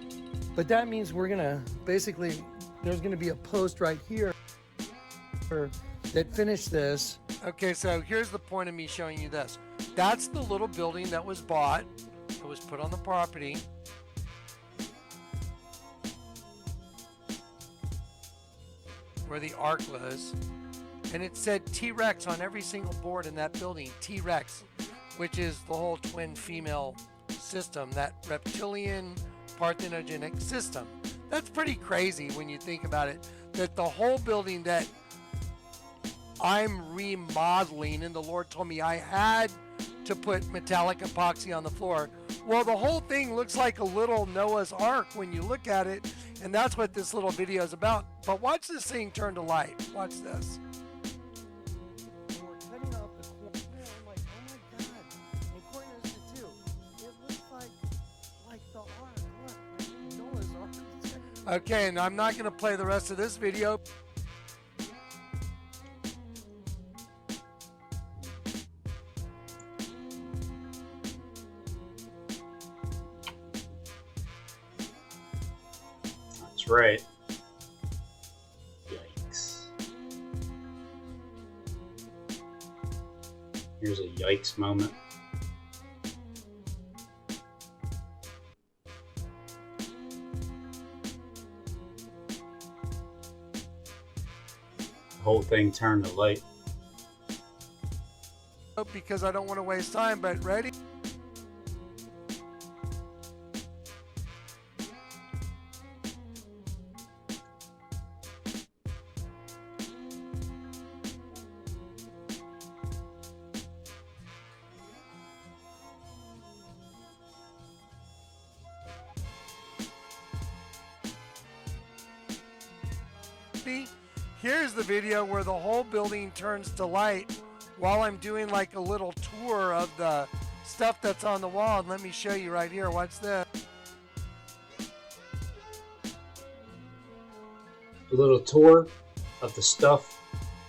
but that means we're going to basically, there's going to be a post right here that finish this. Okay, so here's the point of me showing you this. That's the little building that was bought. It was put on the property. Where the ark was. And it said T-Rex on every single board in that building. T-Rex, which is the whole twin female system, that reptilian parthenogenic system. That's pretty crazy when you think about it, that the whole building that I'm remodeling, and the Lord told me I had to put metallic epoxy on the floor. Well, the whole thing looks like a little Noah's Ark when you look at it, and that's what this little video is about. But watch this thing turn to light. Watch this. Okay, and I'm not going to play the rest of this video. That's right. Yikes. Here's a yikes moment. The whole thing turned to light. Because I don't want to waste time, but ready? Here's the video where the whole building turns to light while I'm doing like a little tour of the stuff that's on the wall. And let me show you right here. Watch this. A little tour of the stuff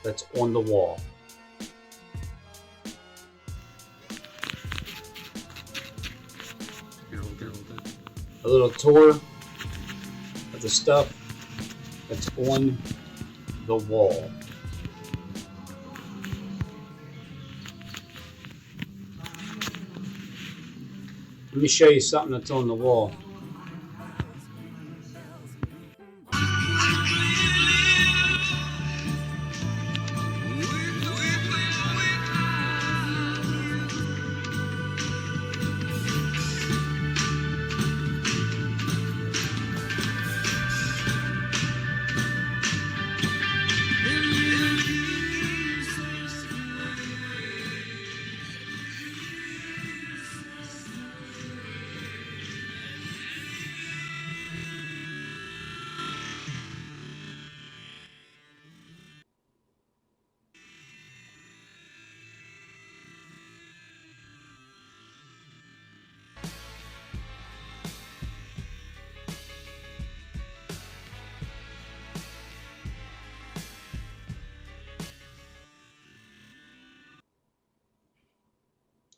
that's on the wall. A little tour of the stuff that's on the wall. Let me show you something that's on the wall.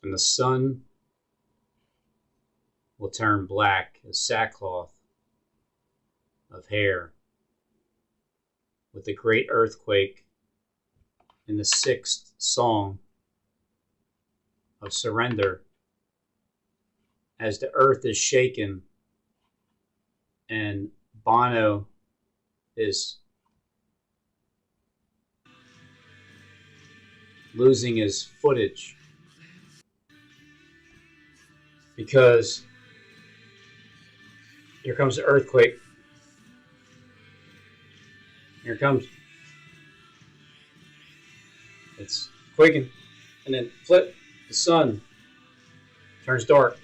And the sun will turn black as sackcloth of hair with the great earthquake in the sixth song of surrender as the earth is shaken and Bono is losing his footage because here comes the earthquake. Here it comes. It's quaking. And then flip, the sun turns dark.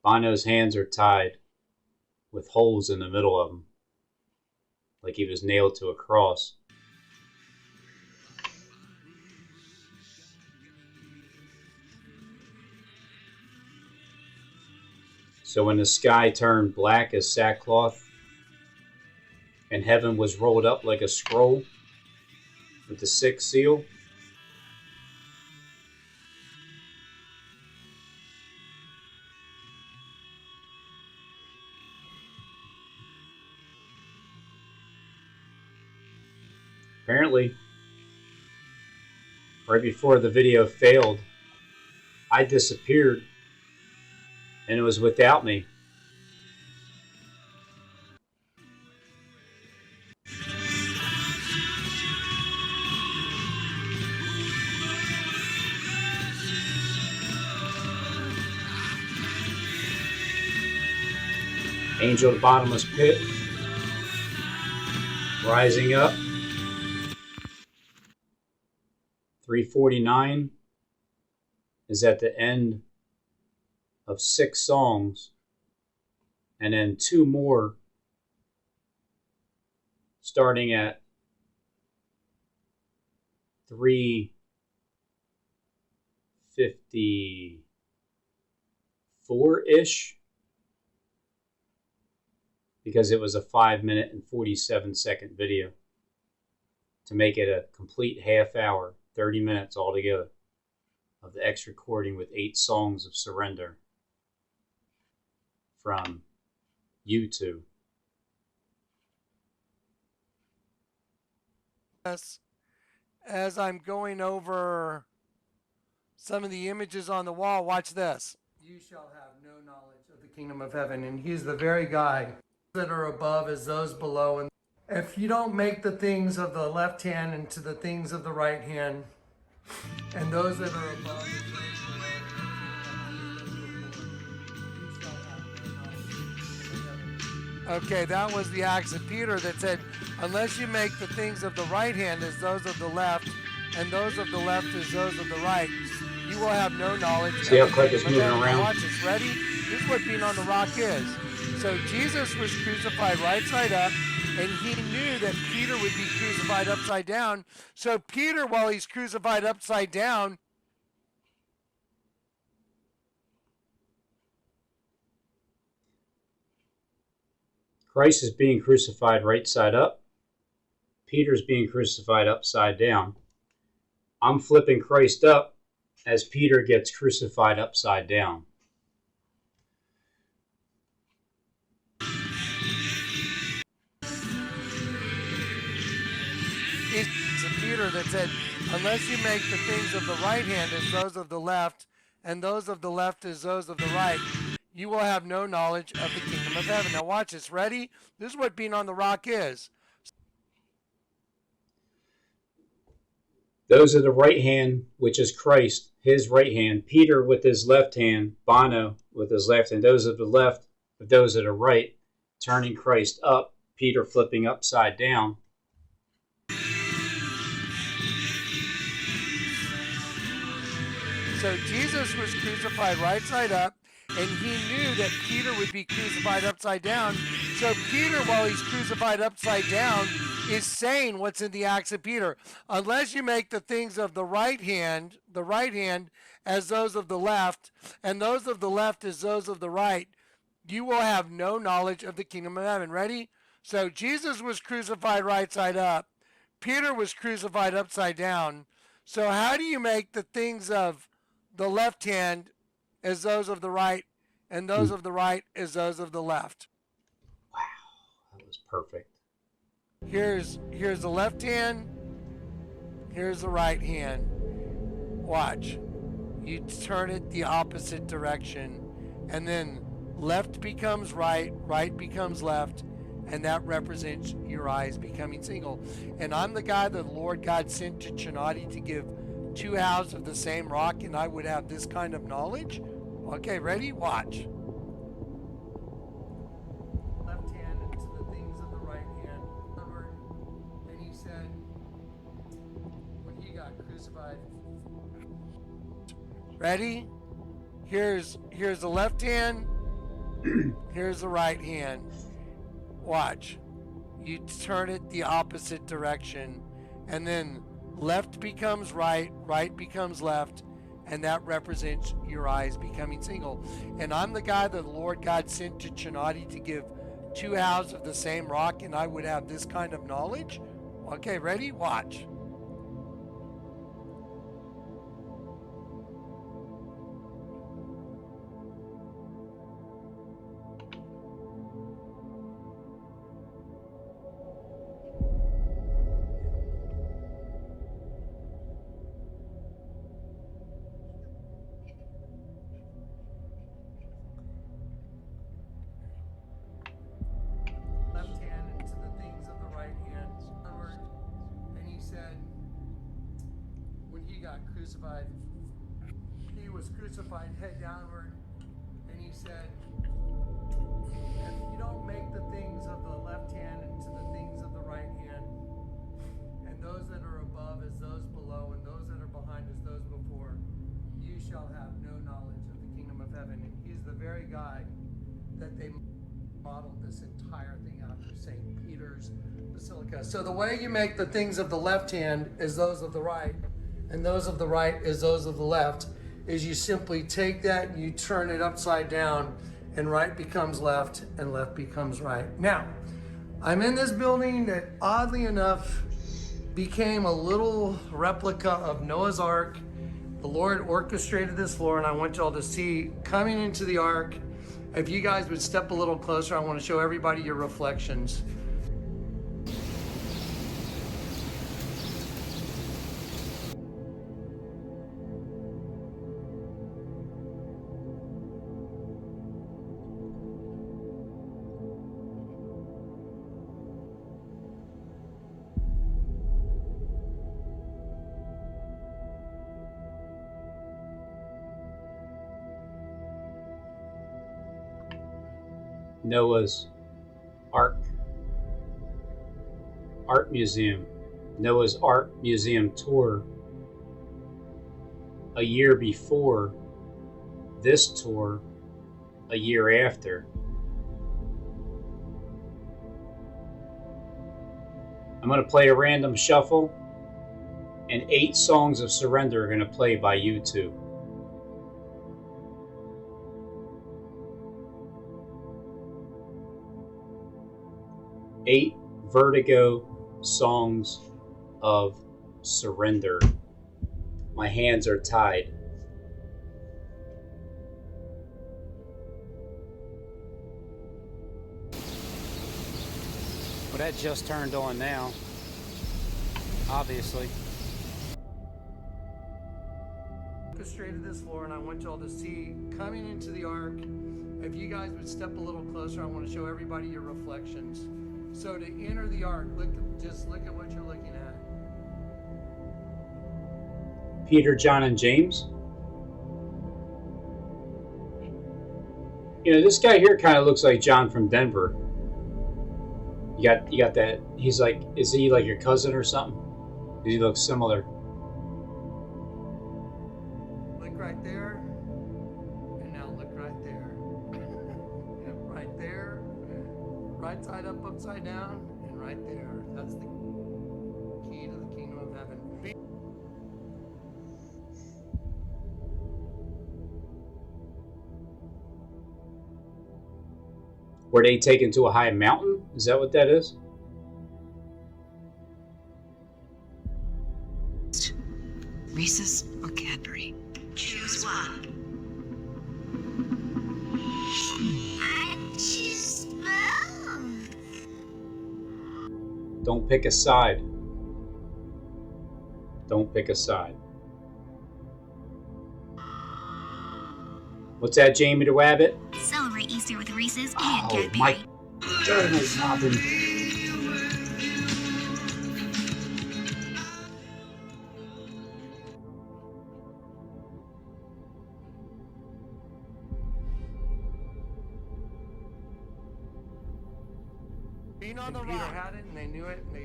Bono's hands are tied with holes in the middle of them, like he was nailed to a cross. So when the sky turned black as sackcloth and heaven was rolled up like a scroll with the sixth seal, apparently, right before the video failed, I disappeared and it was without me. Angel of the Bottomless Pit, rising up. 349 is at the end of 6 songs, and then 2 more starting at 3:50. 4-ish, because it was a 5-minute and 47-second video, to make it a complete half hour, 30 minutes altogether, of the X recording with 8 songs of surrender from YouTube. As I'm going over some of the images on the wall, watch this. You shall have no knowledge of the kingdom of heaven. And he's the very guy that are above as those below. And if you don't make the things of the left hand into the things of the right hand, and those that are above as those below. Okay, that was the Acts of Peter that said, unless you make the things of the right hand as those of the left, and those of the left as those of the right, you will have no knowledge. See how Click is moving around? Watch this, ready? This is what being on the rock is. So Jesus was crucified right side up, and he knew that Peter would be crucified upside down. So Peter, while he's crucified upside down, Christ is being crucified right side up. Peter's being crucified upside down. I'm flipping Christ up as Peter gets crucified upside down. It's Peter that said, unless you make the things of the right hand as those of the left, and those of the left as those of the right, you will have no knowledge of the kingdom of heaven. Now watch this, ready? This is what being on the rock is. Those are the right hand, which is Christ, his right hand. Peter with his left hand, Bono with his left hand. Those of the left, but those that are right, turning Christ up, Peter flipping upside down. So Jesus was crucified right side up, and he knew that Peter would be crucified upside down. So Peter, while he's crucified upside down, is saying what's in the Acts of Peter. Unless you make the things of the right hand as those of the left, and those of the left as those of the right, you will have no knowledge of the kingdom of heaven. Ready? So Jesus was crucified right side up. Peter was crucified upside down. So how do you make the things of the left hand as those of the right, and those of the right as those of the left? Wow, that was perfect. Here's the left hand, here's the right hand. Watch. You turn it the opposite direction, and then left becomes right, right becomes left, and that represents your eyes becoming single. And I'm the guy that the Lord God sent to Chinati to give 2 halves of the same rock, and I would have this kind of knowledge. Okay, ready? Watch. Left hand into the things of the right hand. And he said, when he got crucified. Ready? Here's the left hand. Here's the right hand. Watch. You turn it the opposite direction, and then left becomes right, right becomes left, and that represents your eyes becoming single. And I'm the guy that the Lord God sent to Chinati to give 2 halves of the same rock, and I would have this kind of knowledge. Okay, ready? Watch. Crucified. He was crucified head downward, and he said, if you don't make the things of the left hand into the things of the right hand, and those that are above as those below, and those that are behind as those before, you shall have no knowledge of the kingdom of heaven. And he's the very guy that they modeled this entire thing after St. Peter's Basilica. So the way you make the things of the left hand is those of the right, and those of the right is those of the left. is you simply take that and you turn it upside down, and right becomes left and left becomes right. Now, I'm in this building that oddly enough became a little replica of Noah's Ark. The Lord orchestrated this floor, and I want y'all to see coming into the Ark. If you guys would step a little closer, I want to show everybody your reflections. Noah's Ark Art Museum. Noah's Art Museum tour a year before this tour, a year after. I'm going to play a random shuffle, and 8 songs of Surrender are going to play by U2. Eight Vertigo songs of surrender. My hands are tied. Well, that just turned on now, obviously. Orchestrated this floor, and I want y'all to see coming into the Ark. If you guys would step a little closer, I want to show everybody your reflections. So to enter the Ark, just look at what you're looking at. Peter, John, and James. You know, this guy here kind of looks like John from Denver. You got that. He's like, is he like your cousin or something? He looks similar. Look right there, and now look right there. Right there, right side up, upside down, and right there. That's the key to the kingdom of heaven. Were they taken to a high mountain? Is that what that is? Reese's or Cadbury? Choose one. I choose both. Don't pick a side. Don't pick a side. What's that, Jamie the Rabbit? Celebrate Easter with Reese's and Oh, Cadbury. my goodness, Robin. Being on the rock. Peter had it, and they knew it, and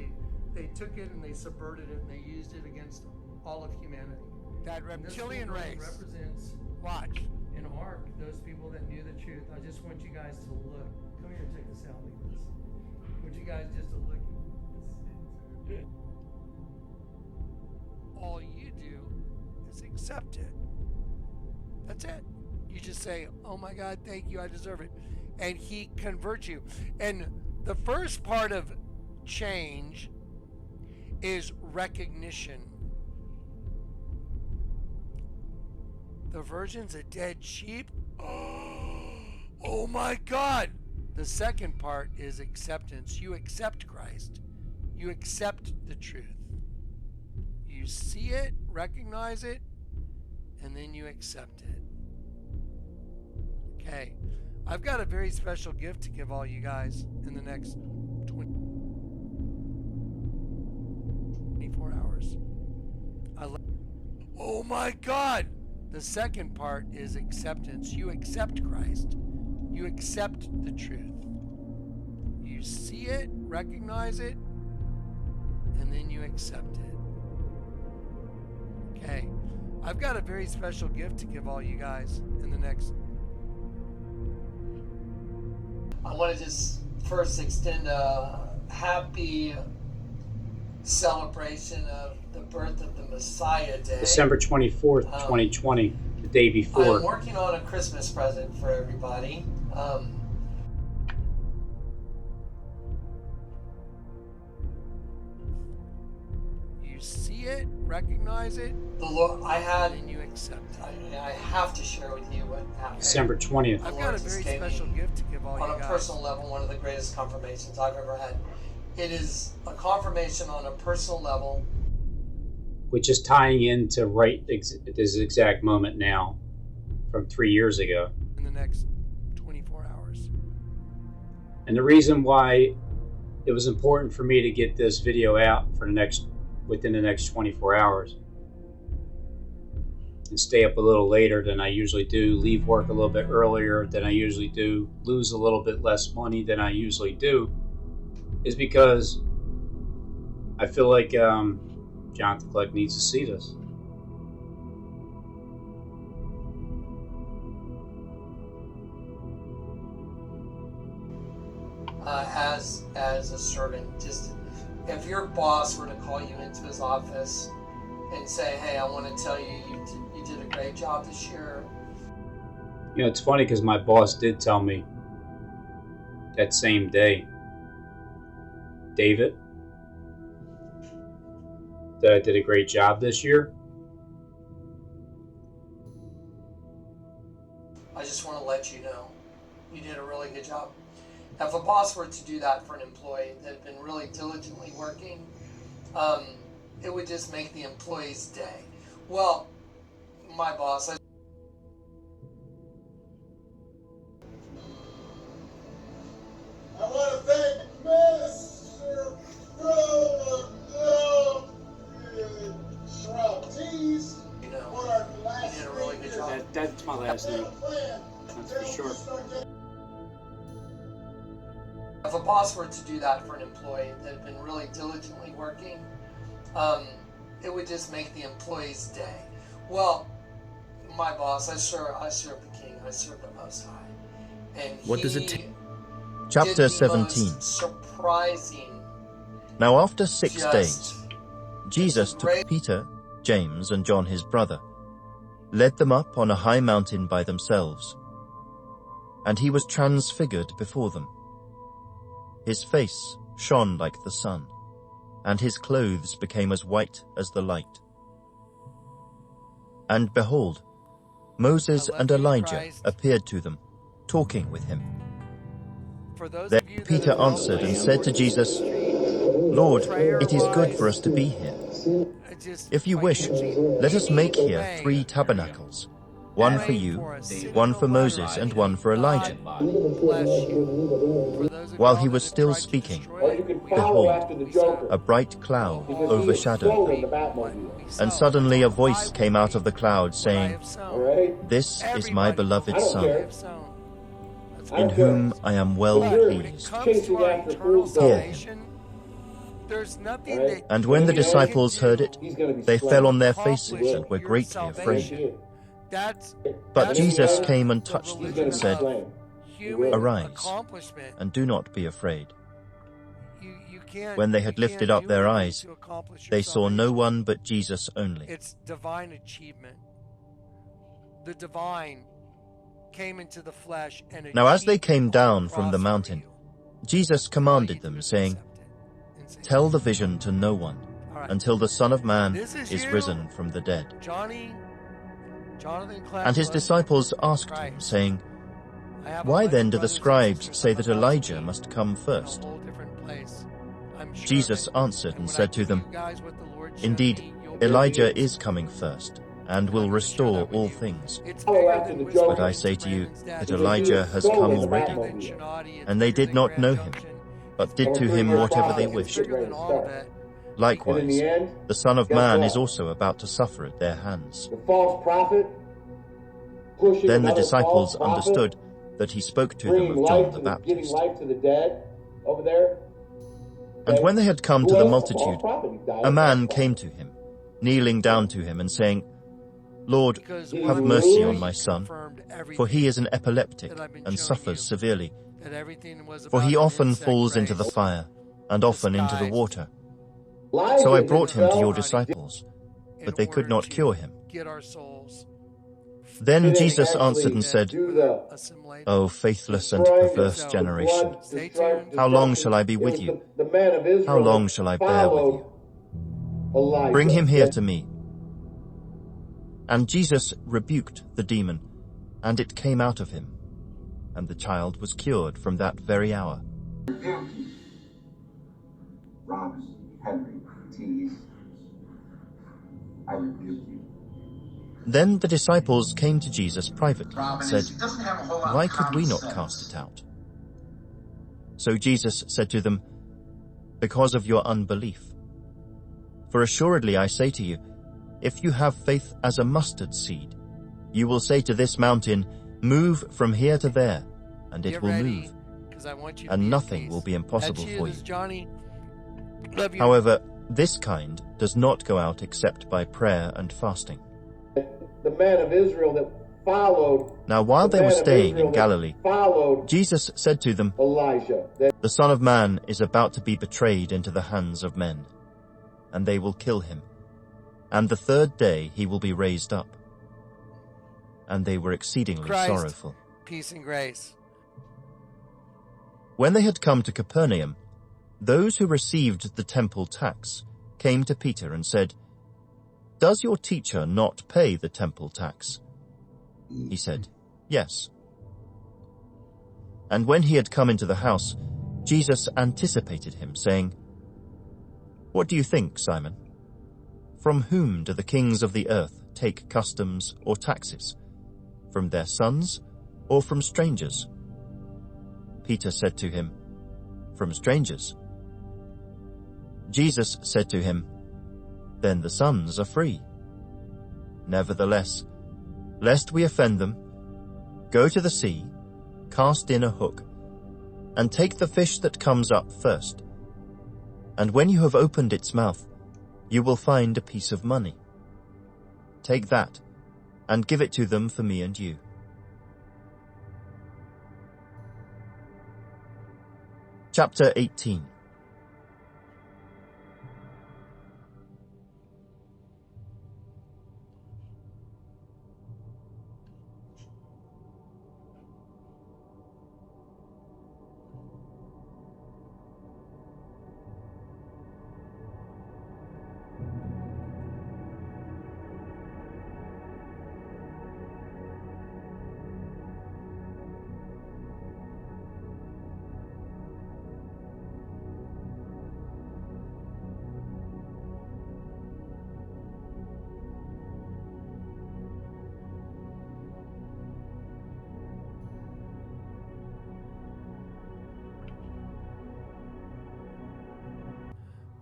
they took it and they subverted it, and they used it against all of humanity. That reptilian race represents. Watch. In Ark, those people that knew the truth. I just want you guys to look. Come here and check this out, Nicholas. I want you guys just to look. All you do is accept it. That's it. You just say, oh my God, thank you, I deserve it. And he converts you. And the first part of change is recognition. The virgin's a dead sheep? Oh my God! The second part is acceptance. You accept Christ. You accept the truth. You see it, recognize it, and then you accept it. Okay. I've got a very special gift to give all you guys in the next 24 hours. Oh my God! The second part is acceptance. You accept Christ. You accept the truth. You see it, recognize it, and then you accept it. Okay. I've got a very special gift to give all you guys in the next. I want to just first extend a happy celebration of the birth of the Messiah Day. December 24th, 2020. day before. I'm working on a Christmas present for everybody. You see it, recognize it. The Lord, and you accept it. I have to share with you what happened. December 20th. I've got a very special gift to give all you guys. On a personal level, one of the greatest confirmations I've ever had. It is a confirmation on a personal level, which is tying into this exact moment now from 3 years ago. In the next 24 hours. And the reason why it was important for me to get this video out for within the next 24 hours and stay up a little later than I usually do, leave work a little bit earlier than I usually do, lose a little bit less money than I usually do, is because I feel like Jonathan Clegg needs to see this. As a servant, just if your boss were to call you into his office and say, "Hey, I want to tell you, you did a great job this year." You know, it's funny because my boss did tell me that same day, David, that I did a great job this year. I just want to let you know, you did a really good job. If a boss were to do that for an employee that had been really diligently working, it would just make the employee's day. Well, my boss, I want to thank Mr. Shroptees. You did a really good job. That's my last name. That's for sure. If a boss were to do that for an employee that had been really diligently working, it would just make the employee's day. Well, my boss, I serve the King, I serve the Most High. And what does it take? Chapter 17. Surprising. Now after 6 days, Jesus took Peter, James, and John his brother, led them up on a high mountain by themselves, and he was transfigured before them. His face shone like the sun, and his clothes became as white as the light. And behold, Moses and Elijah appeared to them, talking with him. Then Peter answered and said to Jesus, "Lord, it is good for us to be here. If you wish, let us make here 3 tabernacles, one for you, one for Moses, and one for Elijah." While he was still speaking, behold, a bright cloud overshadowed them. And suddenly a voice came out of the cloud saying, "This is my beloved Son, in whom I am well pleased. Hear him." And when the disciples heard it, they fell on their faces and were greatly afraid. But Jesus came and touched them and said, "Arise, and do not be afraid." When they had lifted up their eyes, they saw no one but Jesus only. It's divine achievement. The divine came into the flesh and Now as they came down from the mountain, Jesus commanded them, saying, "Tell the vision to no one until the Son of Man is risen from the dead." And his disciples asked him, saying, "Why then do the scribes say that Elijah must come first?" Jesus answered and said to them, "Indeed, Elijah is coming first, and will restore all things. But I say to you that Elijah has come already, and they did not know him, but did to him whatever they wished. Likewise, the Son of Man is also about to suffer at their hands." Then the disciples understood that he spoke to them of John the Baptist. And when they had come to the multitude, a man came to him, kneeling down to him and saying, "Lord, have mercy on my son, for he is an epileptic and suffers severely. For he often falls into the fire and often into the water. So I brought him to your disciples, but they could not cure him." Then Jesus answered and said, O faithless and perverse generation, Stay tuned. how long shall I be with you? How long shall I bear with you? Bring him here to me. And Jesus rebuked the demon, and it came out of him, and the child was cured from that very hour. Robinson, Henry, Tease, I rebuke you. Then the disciples came to Jesus privately and said, Doesn't have a whole lot Why of could we not common cast sense. it out? So Jesus said to them, Because of your unbelief. For assuredly I say to you, if you have faith as a mustard seed, you will say to this mountain, Move from here to there, and it Get will ready, move, 'cause I want you to and be at nothing peace. will be impossible That's for this you. is Johnny. Love you. However, this kind does not go out except by prayer and fasting. The man of Israel that followed. Now while the they were man of staying Israel in that Galilee, followed Jesus said to them, Elijah. The Son of Man is about to be betrayed into the hands of men, and they will kill him. And the third day he will be raised up. And they were exceedingly Christ, sorrowful. peace and grace. When they had come to Capernaum, those who received the temple tax came to Peter and said, Does your teacher not pay the temple tax? He said, Yes. And when he had come into the house, Jesus anticipated him, saying, What do you think, Simon? From whom do the kings of the earth take customs or taxes? From their sons or from strangers? Peter said to him, From strangers. Jesus said to him, Then the sons are free. Nevertheless, lest we offend them, go to the sea, cast in a hook, and take the fish that comes up first. And when you have opened its mouth, you will find a piece of money. Take that, and give it to them for me and you. Chapter 18.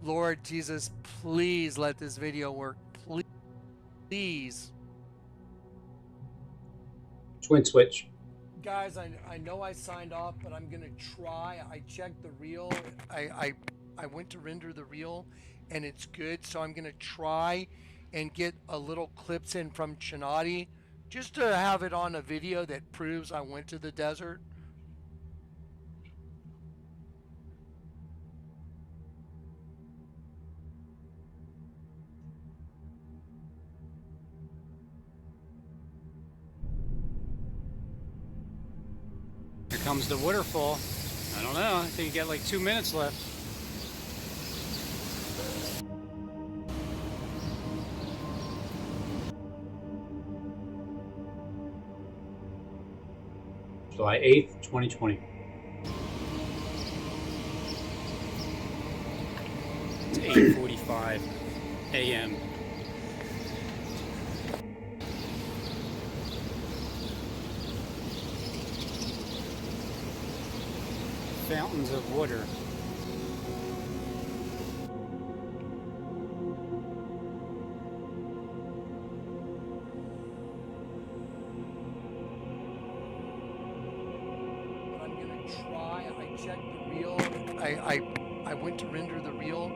Lord Jesus, please let this video work. Please. Twin switch. Guys, I know I signed off, but I'm going to try. I checked the reel. I went to render the reel, and it's good. So I'm going to try and get a little clips in from Chinati just to have it on a video that proves I went to the desert. Here comes the waterfall. I don't know. I think you got like 2 minutes left. July 8th, 2020. It's 8:45 a.m. Fountains of water. But I'm going to try. I checked the reel. I went to render the reel,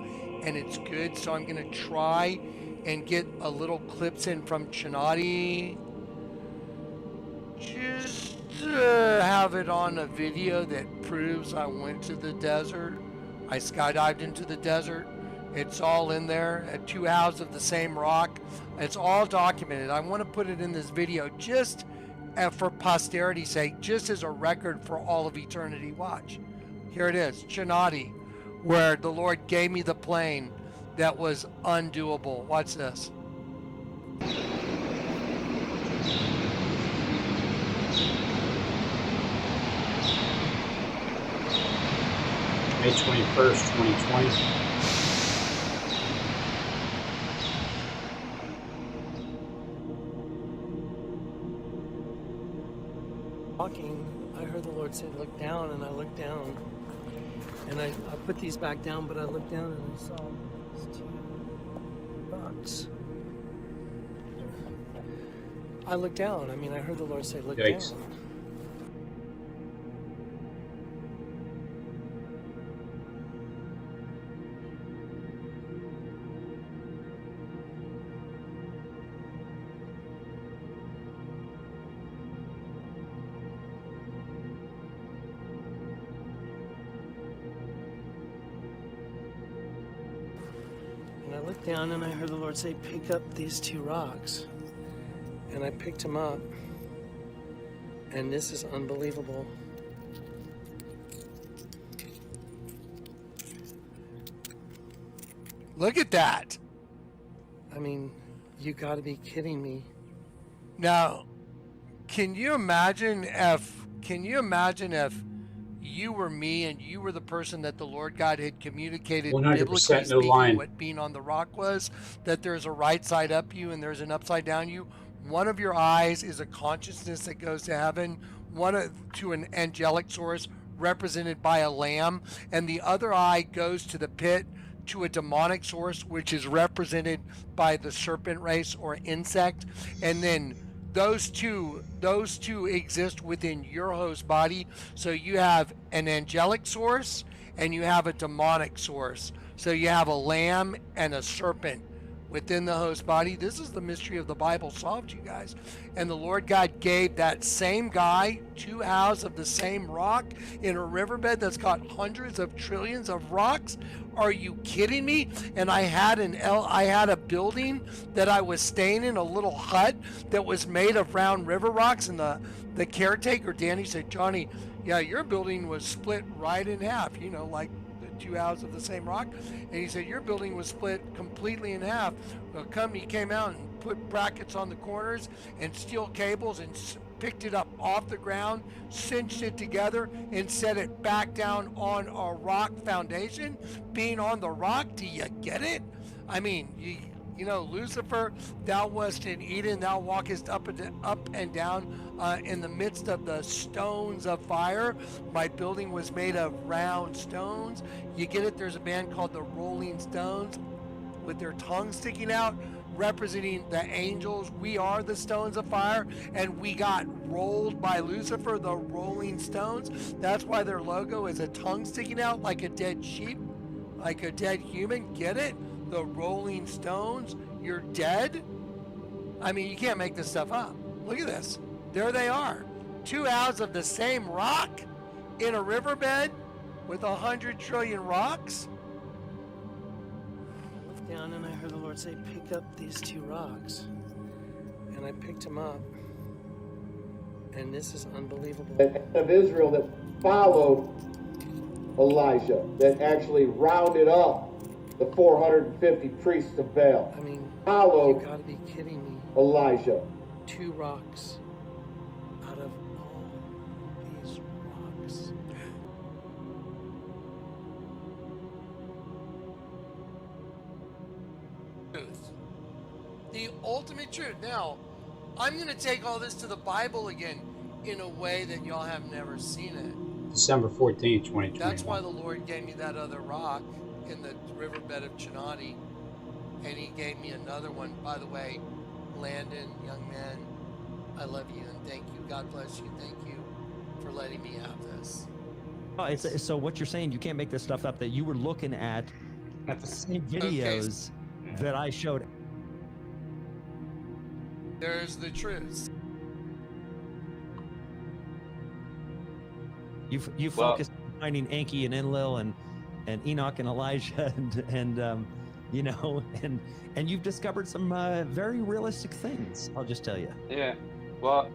and it's good. So I'm going to try and get a little clips in from Chinati just to have it on a video that proves I went to the desert. I skydived into the desert, It's all in there at 2 halves of the same rock. It's all documented. I want to put it in this video just for posterity's sake, just as a record for all of eternity. Watch. Here it is, Chinati, where the Lord gave me the plane that was undoable. Watch this. May 21st, 2020. Walking, I heard the Lord say, look down, and I looked down. And I put these back down, but I looked down and I saw these two rocks. I looked down. I mean, I heard the Lord say, look Yikes. down. And I looked down and I heard the Lord say, pick up these two rocks. And I picked them up. And this is unbelievable. Look at that. I mean, you gotta be kidding me. Now, can you imagine if you were me and you were the person that the Lord God had communicated 100% biblically no speaking line. what being on the rock was, that there's a right side up you and there's an upside down you. One of your eyes is a consciousness that goes to heaven, to an angelic source represented by a lamb, and the other eye goes to the pit, to a demonic source, which is represented by the serpent race or insect. And then those two exist within your host body. So you have an angelic source and you have a demonic source. So you have a lamb and a serpent within the host body. This is the mystery of the Bible solved, you guys. And the Lord God gave that same guy 2 halves of the same rock in a riverbed that's got hundreds of trillions of rocks. Are you kidding me? And I had a building that I was staying in, a little hut that was made of round river rocks, and the caretaker Danny said, Johnny, yeah, your building was split right in half, like 2 halves of the same rock. And he said, your building was split completely in half. The company came out and put brackets on the corners and steel cables and picked it up off the ground, cinched it together, and set it back down on a rock foundation. Being on the rock, do you get it? I mean, Lucifer, thou wast in Eden, thou walkest up and down in the midst of the stones of fire. My building was made of round stones. You get it? There's a band called the Rolling Stones with their tongues sticking out, representing the angels. We are the stones of fire, and we got rolled by Lucifer, the Rolling Stones. That's why their logo is a tongue sticking out like a dead sheep, like a dead human. Get it? The Rolling Stones. You're dead? I mean, you can't make this stuff up. Look at this. There they are. 2 halves of the same rock in a riverbed with 100 trillion rocks. I looked down and I heard the Lord say, pick up these two rocks. And I picked them up. And this is unbelievable. Of Israel that followed Elijah, that actually rounded up the 450 priests of Baal. I mean, followed, you gotta be kidding me. Elijah. 2 rocks out of all these rocks. Truth. The ultimate truth. Now, I'm going to take all this to the Bible again in a way that y'all have never seen it. December 14th, 2020. That's why the Lord gave me that other rock in the riverbed of Chinati, and he gave me another one. By the way, Landon, young man, I love you and thank you. God bless you. Thank you for letting me have this. Oh, so what you're saying, you can't make this stuff up, that you were looking at the same videos that I showed. There's the truth. You focused on finding Enki and Enlil and Enoch and Elijah and you know, and you've discovered some very realistic things. I'll just tell you. Yeah. Well,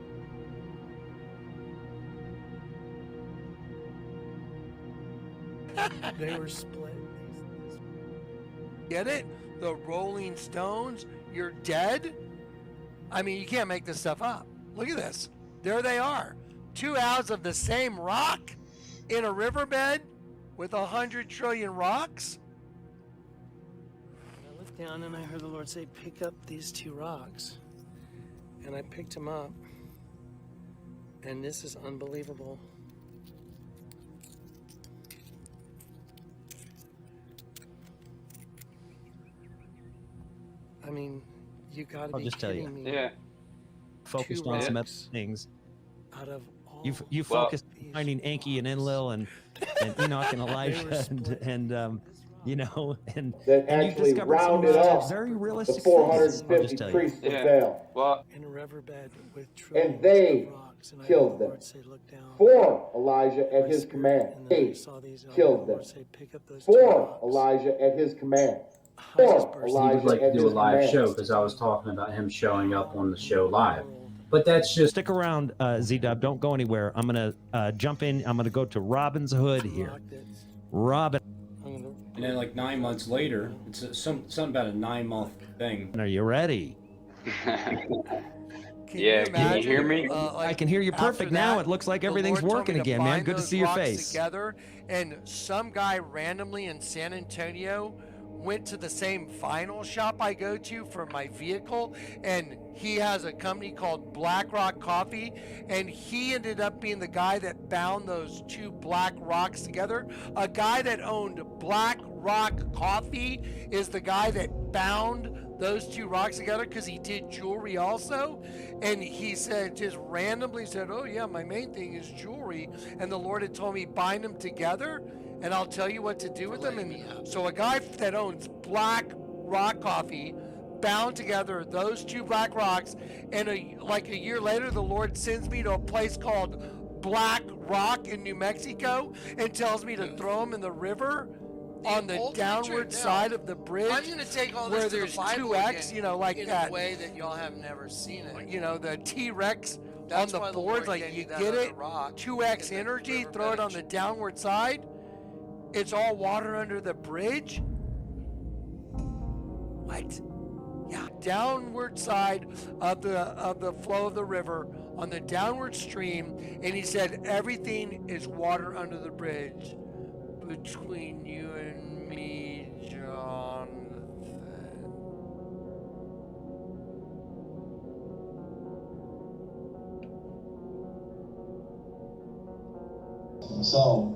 They were split. Get it? The Rolling Stones, you're dead? I mean, you can't make this stuff up. Look at this. There they are. 2 halves of the same rock in a riverbed with 100 trillion rocks. I looked down and I heard the Lord say, pick up these 2 rocks. And I picked them up. And this is unbelievable. I mean, you gotta I'll be just tell you. kidding me. yeah. Focused 2 on some other rocks things. out of all You Well- focused on finding Enki and Enlil and Enoch and Elijah and you know and That and you've actually discovered some rounded up very the realistic things. I'll just 450 tell you. priests of Yeah. Baal. Well, in a riverbed with And trillions they of rocks. And I killed heard the them. Lord say, look down. For Elijah at My his spirit, command. and then I They saw these, and I heard killed the them. Lord say, pick up those 2 For rocks. Elijah at his command. I just For burst He would Elijah like to at do a his live command. show because I was talking about him showing up on the show live. But that's just Stick around, Z-Dub. Don't go anywhere. I'm gonna jump in. I'm gonna go to Robin's Hood here. Robin, and then like 9 months later, it's something about a 9-month thing. are you ready? Yeah, can you hear me? I can hear you perfect now. It looks like everything's working again, man. Good to see your face. Together, and some guy randomly in San Antonio went to the same vinyl shop I go to for my vehicle, and he has a company called Black Rock Coffee, and he ended up being the guy that bound those 2 black rocks together. A guy that owned Black Rock Coffee is the guy that bound those 2 rocks together because he did jewelry also. And he said, just randomly said, oh yeah, my main thing is jewelry, and the Lord had told me bind them together and I'll tell you what to do with them. And so a guy that owns Black Rock Coffee bound together those 2 black rocks, and like a year later the Lord sends me to a place called Black Rock in New Mexico and tells me to throw them in the river on the downward side of the bridge. I'm going to take all where this to there's the Bible 2x, again, you know, like in that. a way that y'all have never seen it. You know, the T-Rex That's on why the the boards, Lord like gave you me that get other it, rock 2x in the energy, river throw it on bench. the downward side. It's all water under the bridge. What? Yeah, downward side of the flow of the river on the downward stream, and he said everything is water under the bridge between you and me, Jonathan. So,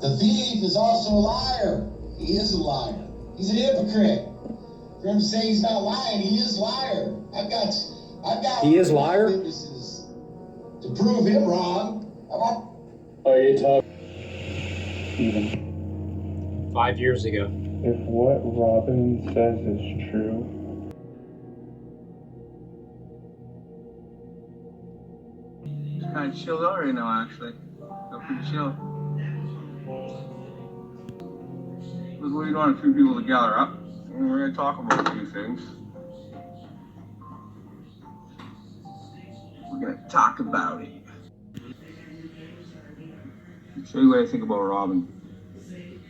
the thief is also a liar. He is a liar. He's a hypocrite. For him to say he's not lying, he is a liar. I've got He is liar? witnesses to prove him wrong. Are you talking? 5 years ago. If what Robin says is true, It's kind of chilled out right now, actually. Feel pretty chill. Because what do you want a few people to gather up? And we're going to talk about a few things. We're going to talk about it. I'll show you what I think about Robin.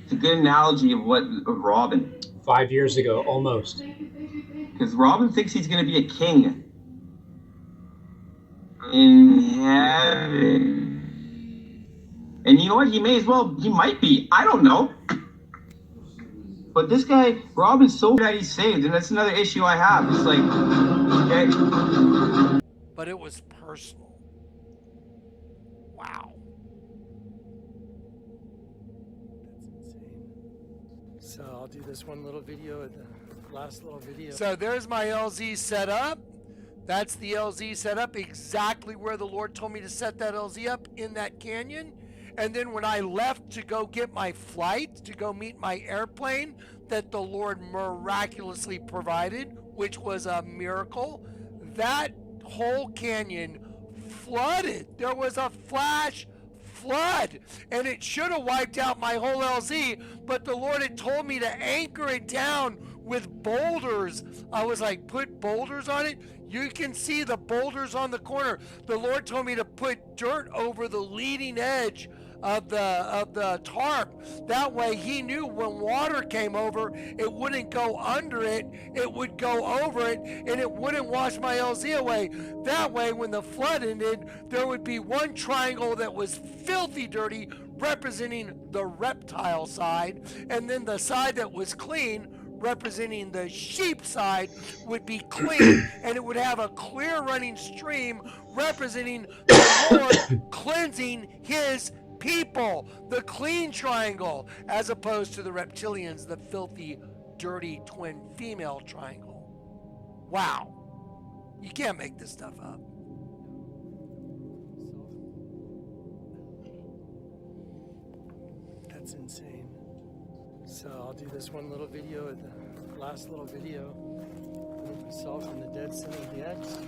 It's a good analogy of Robin. 5 years ago, almost. Because Robin thinks he's going to be a king in heaven. And you know what? He might be. I don't know. But this guy, Robin's so that he's saved, and that's another issue I have. It's like, okay. But it was personal. Wow. That's insane. So I'll do this one little video at the last little video. So there's my LZ set up. That's the LZ set up exactly where the Lord told me to set that LZ up, in that canyon. And then when I left to go get my flight, to go meet my airplane that the Lord miraculously provided, which was a miracle, that whole canyon flooded. There was a flash flood, and it should have wiped out my whole LZ, but the Lord had told me to anchor it down with boulders. I was like, put boulders on it? You can see the boulders on the corner. The Lord told me to put dirt over the leading edge of the tarp. That way he knew when water came over, it wouldn't go under it, it would go over it, and it wouldn't wash my LZ away. That way when the flood ended, there would be one triangle that was filthy dirty, representing the reptile side, and then the side that was clean, representing the sheep side, would be clean, and it would have a clear running stream representing the Lord cleansing his people, the clean triangle, as opposed to the reptilians, the filthy, dirty twin female triangle. Wow. You can't make this stuff up. That's insane. So I'll do this one little video, the last little video of myself in the dead center of the X.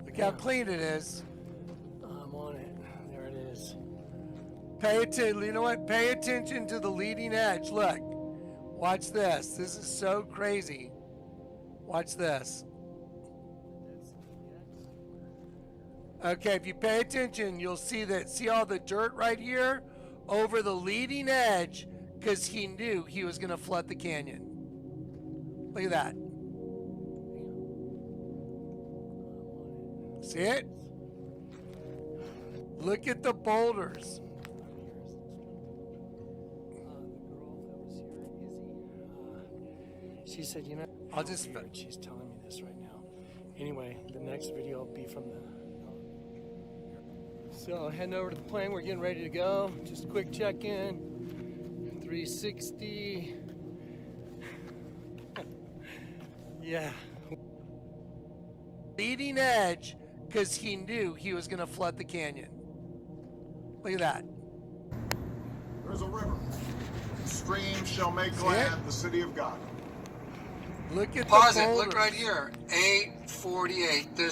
Look how clean it is. I'm on it. There it is. Pay attention. You know what? Pay attention to the leading edge. Look. Watch this. This is so crazy. Watch this. Okay, if you pay attention, you'll see that. See all the dirt right here over the leading edge, because he knew he was going to flood the canyon. Look at that. See it? Look at the boulders. She said, you know, I'll just. She's telling me this right now. Anyway, the next video will be from the. So heading over to the plane. We're getting ready to go. Just a quick check-in. 360. Yeah. Leading edge, because he knew he was going to flood the canyon. Look at that. There's a river. The stream shall make glad the city of God. Look at Pause the it. boulders. Look right here. 8:48. The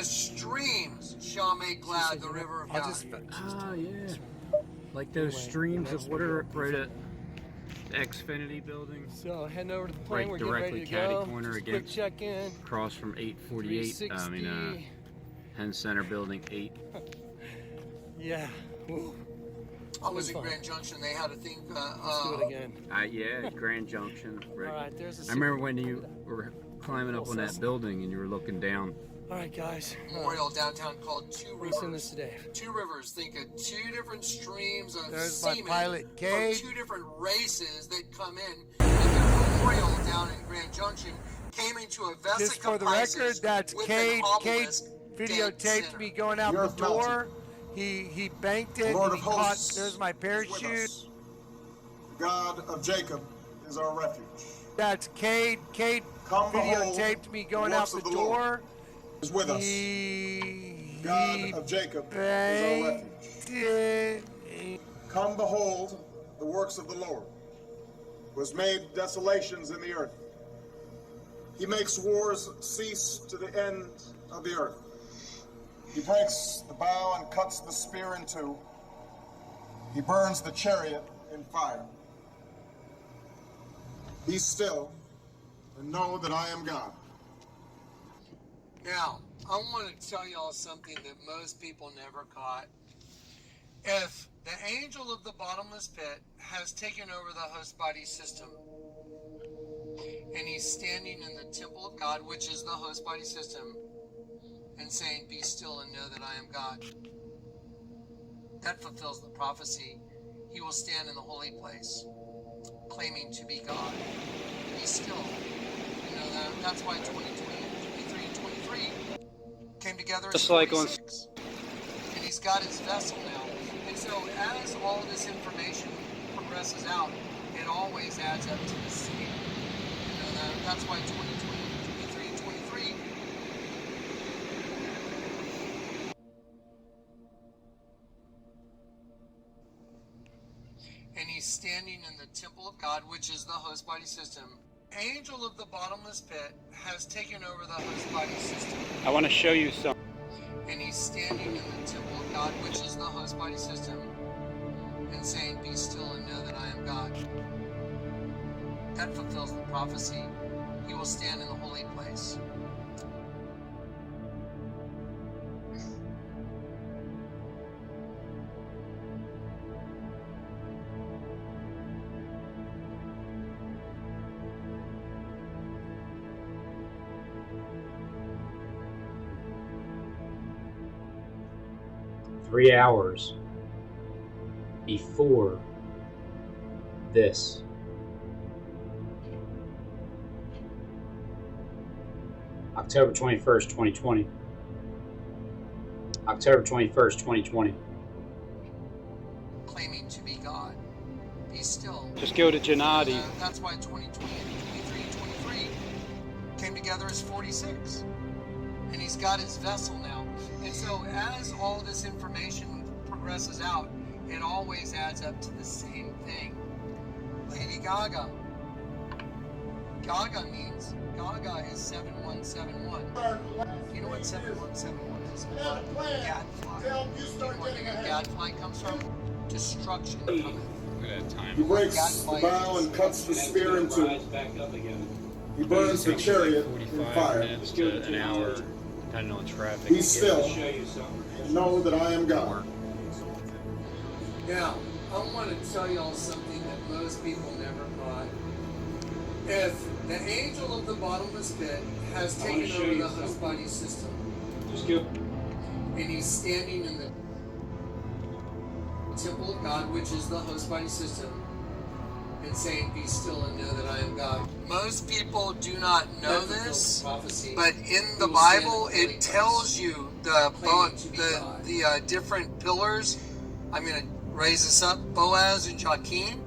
streams shall make glad the river of God. Oh, yeah. Like those streams of water right at the Xfinity building. So heading over to the plane. We're Right getting ready directly to catty go. corner Just a quick against, check-in. across from 848. 360. Penn Center Building 8. Yeah. Woo. I was in Grand Junction. They had a thing. Let's do it again. Yeah, Grand Junction. Right. All right, there's a I remember when you were climbing up on that building and you were looking down. All right, guys. Memorial downtown called Two Rivers. Send this today. Two Rivers. Think of two different streams of There's my seamen pilot, Cade. from two different races that come in. And their memorial down in Grand Junction came into a vesica Just for the Pisces record, that's with Cade. an Cade obelisk videotaped dead me going out The the earth door. He banked it. Lord And of he caught. hosts There's my is with parachute. us. The God of Jacob is our refuge. That's Cade. Cade Come behold videotaped me going the out works the of the door. Lord is with us. God of Jacob is our refuge. Come behold the works of the Lord, who has made desolations in the earth. He makes wars cease to the end of the earth. He breaks the bow and cuts the spear in two. He burns the chariot in fire. Be still and know that I am God. Now, I want to tell y'all something that most people never caught. If the angel of the bottomless pit has taken over the host body system, and he's standing in the temple of God, which is the host body system, and saying, be still and know that I am God, that fulfills the prophecy. He will stand in the holy place, claiming to be God. Be still. You know, that's why 2023 and 23 came together Just in like on 26. And he's got his vessel now. And so as all this information progresses out, it always adds up to the same. You know, that's why 2023 and 23 and he's standing in the temple of God, which is the host body system, angel of the bottomless pit has taken over the host body system. I want to show you something. And he's standing in the temple of God, which is the host body system, and saying, "Be still and know that I am God." That fulfills the prophecy. He will stand in the holy place. Three hours before this, October 21st, 2020. October 21st, 2020. Claiming to be God. Be still. Just go to Gennady. That's why 2020 and 23 and 23 came together as 46. And he's got his vessel now. And so as all this information progresses out, it always adds up to the same thing. Lady Gaga. Gaga means, Gaga is 7171. You know what 7171 is? Gadfly. Do you know where the gadfly comes from? Destruction cometh. Look at that time. He breaks the bow and cuts the spear in two. He burns the chariot in 45 fire. minutes to an hour, depending on traffic. Be still and know that I am God. Now, I want to tell y'all something that most people never caught. If the angel of the bottomless pit has taken over the host body system, and he's standing in the temple of God, which is the host body system, and saying, "Be still and know that I am God." Most people do not know this, but in the Bible it tells you the different pillars. I'm going to raise this up: Boaz and Joachim.